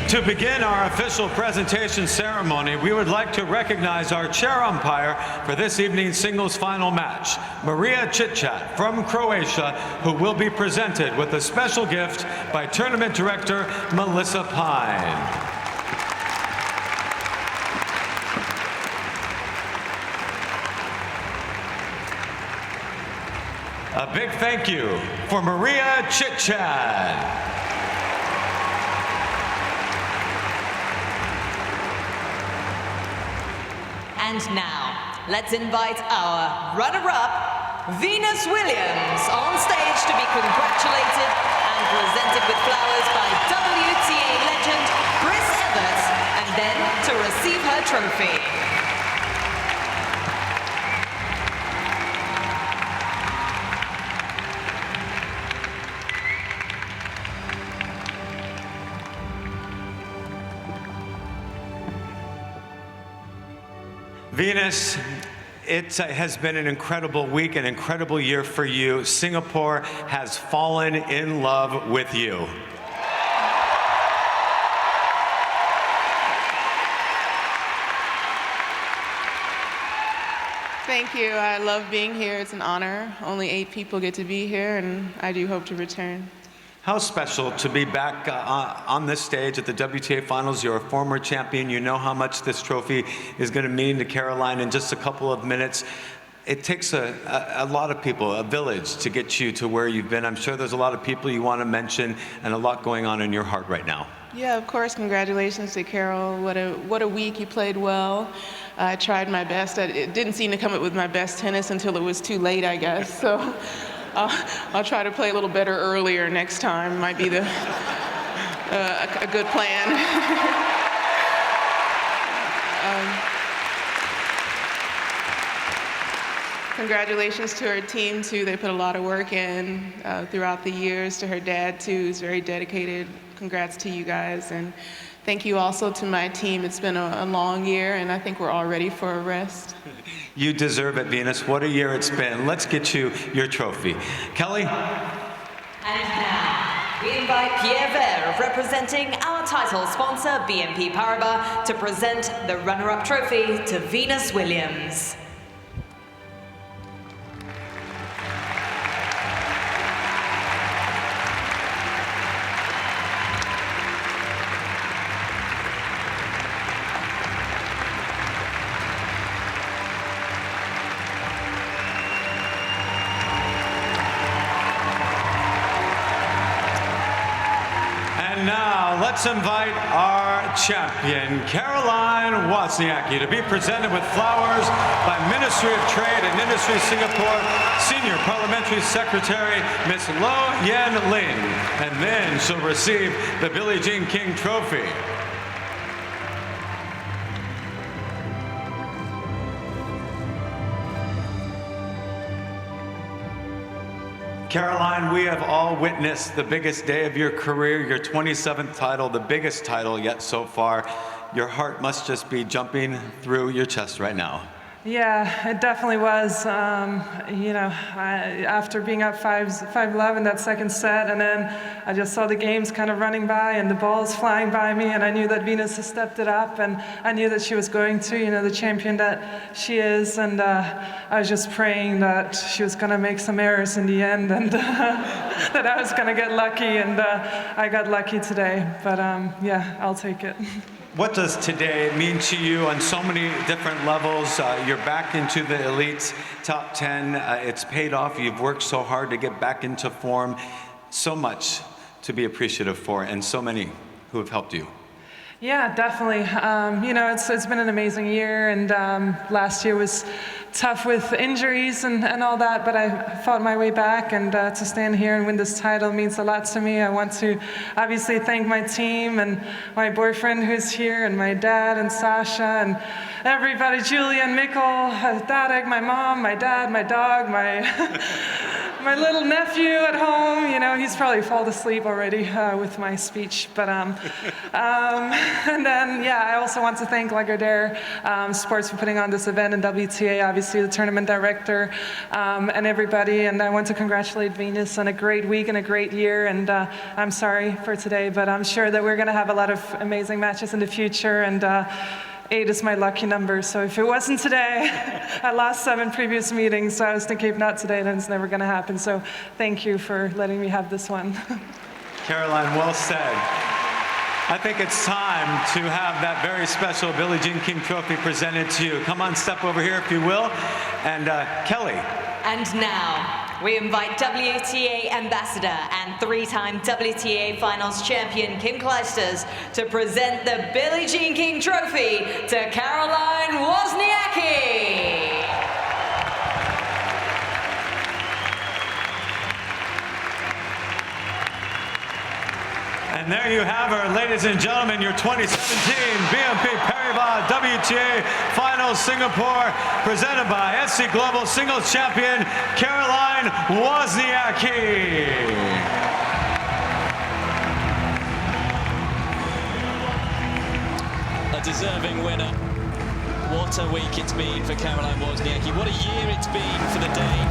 To begin our official presentation ceremony, we would like to recognize our chair umpire for this evening's singles final match, Maria Chitchat from Croatia, who will be presented with a special gift by Tournament Director Melissa Pine. A big thank you for Maria Chitchat. And now, let's invite our runner-up, Venus Williams, on stage to be congratulated and presented with flowers by WTA legend Chris Evert, and then to receive her trophy. Venus, it has been an incredible week, an incredible year for you. Singapore has fallen in love with you. Thank you. I love being here. It's an honor. Only 8 people get to be here, and I do hope to return. How special to be back on this stage at the WTA Finals. You're a former champion. You know how much this trophy is going to mean to Caroline in just a couple of minutes. It takes a lot of people, a village, to get you to where you've been. I'm sure there's a lot of people you want to mention and a lot going on in your heart right now. Yeah, of course. Congratulations to Carol. What a week. You played well. I tried my best. It didn't seem to come up with my best tennis until it was too late, I guess. So I'll try to play a little better earlier next time. Might be a good plan. Congratulations to her team, too. They put a lot of work in throughout the years. To her dad, too, who's very dedicated. Congrats to you guys. And thank you also to my team. It's been a long year, and I think we're all ready for a rest. You deserve it, Venus. What a year it's been. Let's get you your trophy. Kelly? And now, we invite Pierre Vert, representing our title sponsor, BNP Paribas, to present the runner-up trophy to Venus Williams. Let's invite our champion, Caroline Wozniacki, to be presented with flowers by Ministry of Trade and Industry Singapore Senior Parliamentary Secretary, Ms. Lo Yen Ling. And then she'll receive the Billie Jean King Trophy. Caroline, we have all witnessed the biggest day of your career, your 27th title, the biggest title yet so far. Your heart must just be jumping through your chest right now. Yeah, it definitely was. After being up 5-11 that second set, and then I just saw the games kind of running by and the balls flying by me, and I knew that Venus has stepped it up, and I knew that she was going to, the champion that she is, and I was just praying that she was going to make some errors in the end, and that I was going to get lucky, and I got lucky today. But yeah, I'll take it. What does today mean to you on so many different levels? You're back into the elite top 10. It's paid off. You've worked so hard to get back into form. So much to be appreciative for, and so many who have helped you. Yeah, definitely. It's been an amazing year, and last year was tough with injuries and all that, but I fought my way back, and to stand here and win this title means a lot to me. I want to obviously thank my team and my boyfriend who's here, and my dad and Sasha and everybody, Julia and Mikkel, Dadek, my mom, my dad, my dog, my my little nephew at home. He's probably fallen asleep already with my speech, but and then, yeah, I also want to thank Lagardère Sports for putting on this event, and WTA, obviously the tournament director, and everybody. And I want to congratulate Venus on a great week and a great year. And I'm sorry for today, but I'm sure that we're going to have a lot of amazing matches in the future. And 8 is my lucky number. So if it wasn't today, I lost 7 previous meetings. So I was thinking if not today, then it's never going to happen. So thank you for letting me have this one. Caroline, well said. I think it's time to have that very special Billie Jean King Trophy presented to you. Come on, step over here if you will. And Kelly. And now, we invite WTA Ambassador and 3-time WTA Finals champion Kim Clijsters to present the Billie Jean King Trophy to Caroline Wozniacki. And there you have her, ladies and gentlemen, your 2017 BNP Paribas WTA Finals Singapore, presented by SC Global Singles Champion Caroline Wozniacki. A deserving winner. What a week it's been for Caroline Wozniacki. What a year it's been for the Dane.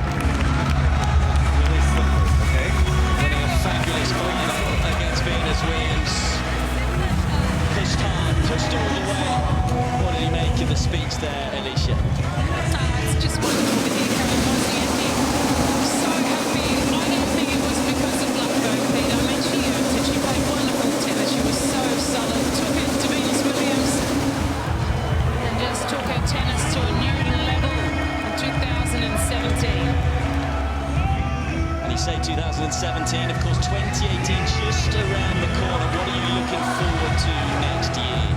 Winning a fabulous final against Venus Williams. Pushed hard, pushed all the way. What did he make of the speech there, Alicia? It's just wonderful to hear Caroline Wozniacki. So happy. I don't think it was because of luck though, Pete. I mean, she earned it. She played wonderful tennis. She was so solid. Took it to Venus Williams and just took her tennis to a new level in 2017. And you say 2017, of course 2018 just around the corner. What are you looking forward to next year?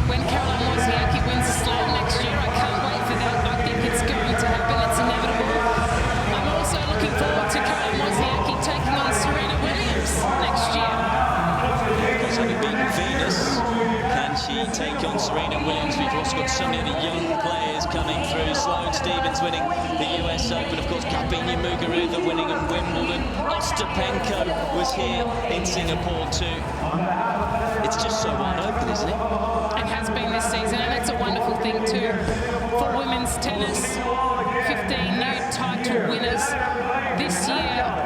When Caroline Wozniacki wins the slam next year, I can't wait for that. I think it's going to happen. It's inevitable. I'm also looking forward to Caroline Wozniacki taking on Serena Williams next year. Of course, having beaten Venus, can she take on Serena Williams? We've also got so many young players coming through. Sloane Stephens winning the US Open. Of course, Garbiñe Muguruza winning at Wimbledon. Ostapenko was here in Singapore too. It's just so wide open, isn't it? It has been this season, and it's a wonderful thing too for women's tennis. 15 new title winners this year.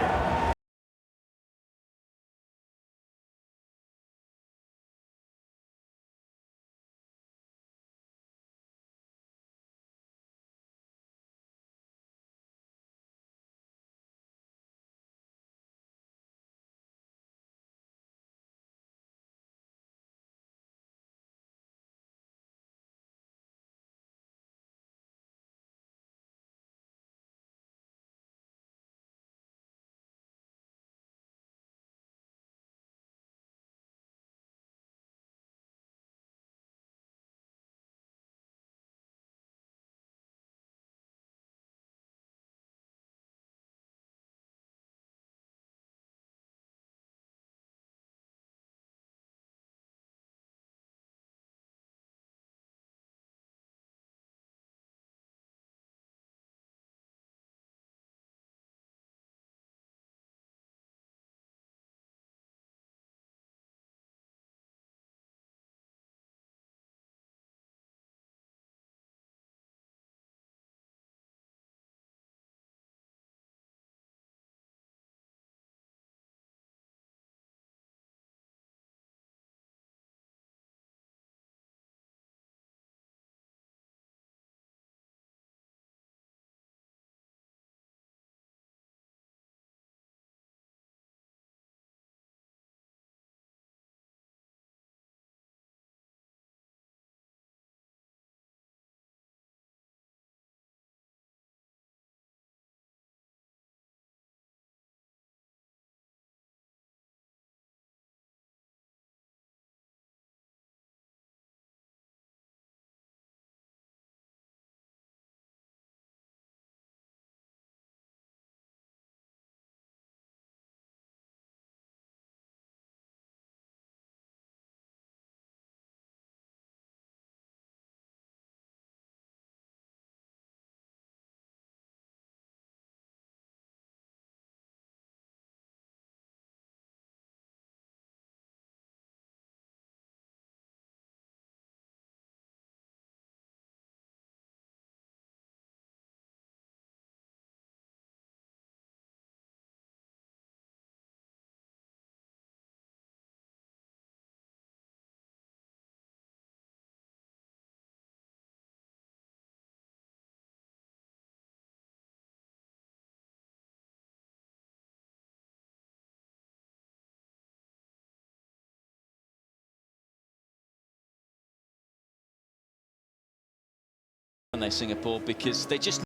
And they Singapore, because they just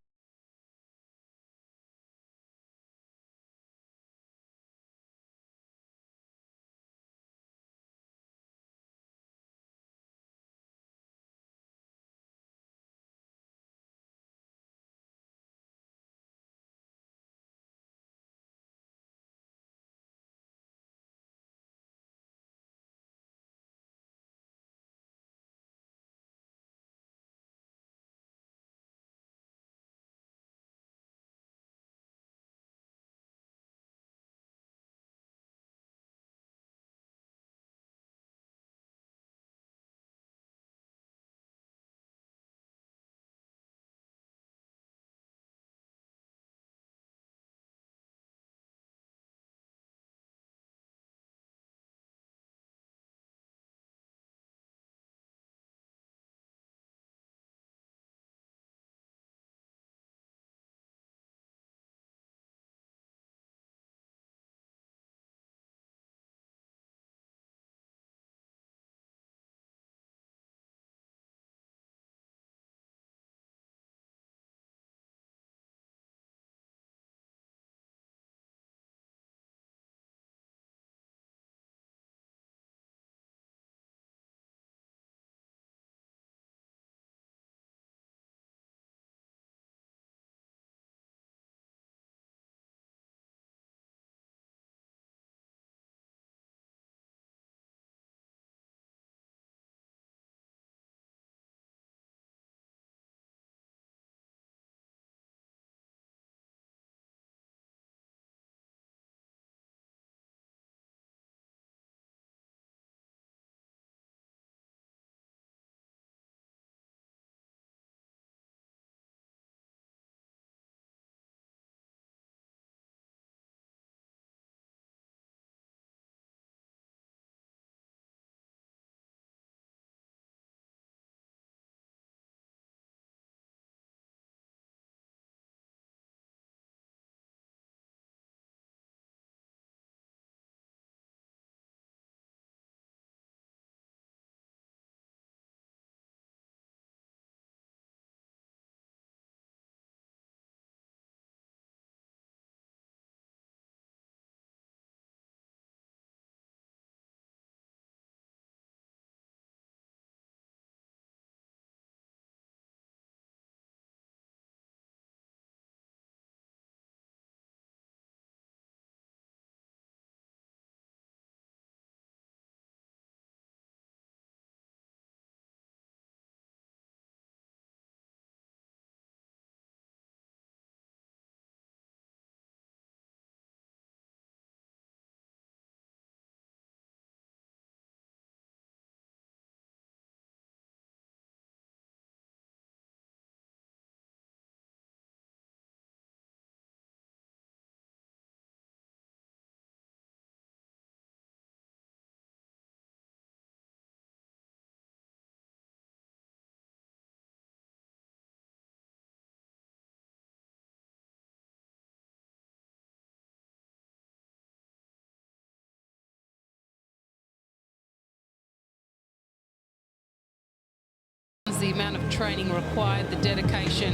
the amount of training required, the dedication,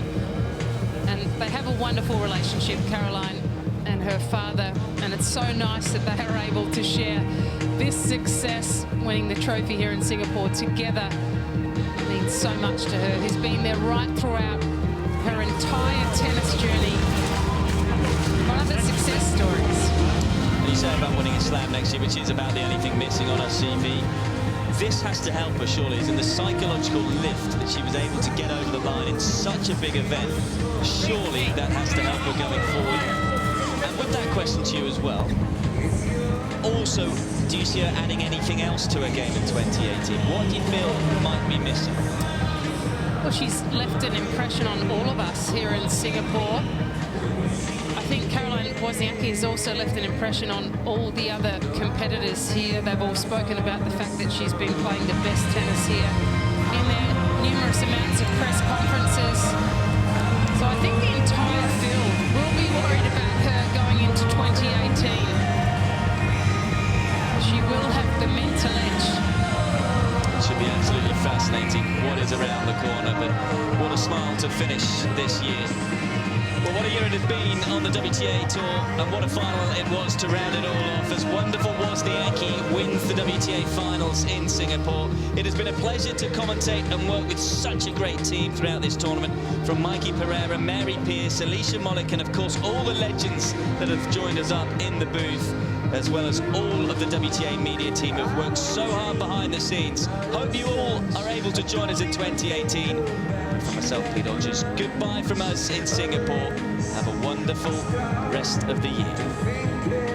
and they have a wonderful relationship, Caroline and her father, and it's so nice that they are able to share this success, winning the trophy here in Singapore together. It means so much to her, who's been there right throughout her entire tennis journey. One of the success stories. You say about winning a slam next year, which is about the only thing missing on her CV. This has to help her, surely, isn't the psychological lift that she was able to get over the line in such a big event. Surely that has to help her going forward. And with that question to you as well, also, do you see her adding anything else to her game in 2018? What do you feel might be missing? Well, she's left an impression on all of us here in Singapore. I think Caroline Wozniacki has also left an impression on all the other competitors here. They've all spoken about the fact that she's been playing the best tennis here in their numerous amounts of press conferences. So I think the entire field will be worried about her going into 2018. She will have the mental edge. It should be absolutely fascinating. What is around the corner, but what a smile to finish this year. Well, what a year it has been on the WTA Tour, and what a final it was to round it all off, as wonderful Wozniacki wins the WTA Finals in Singapore. It has been a pleasure to commentate and work with such a great team throughout this tournament, from Mikey Pereira, Mary Pierce, Alicia Molik, and of course all the legends that have joined us up in the booth, as well as all of the WTA media team who have worked so hard behind the scenes. Hope you all are able to join us in 2018. For myself, Pete Hodges, goodbye from us in Singapore. Have a wonderful rest of the year.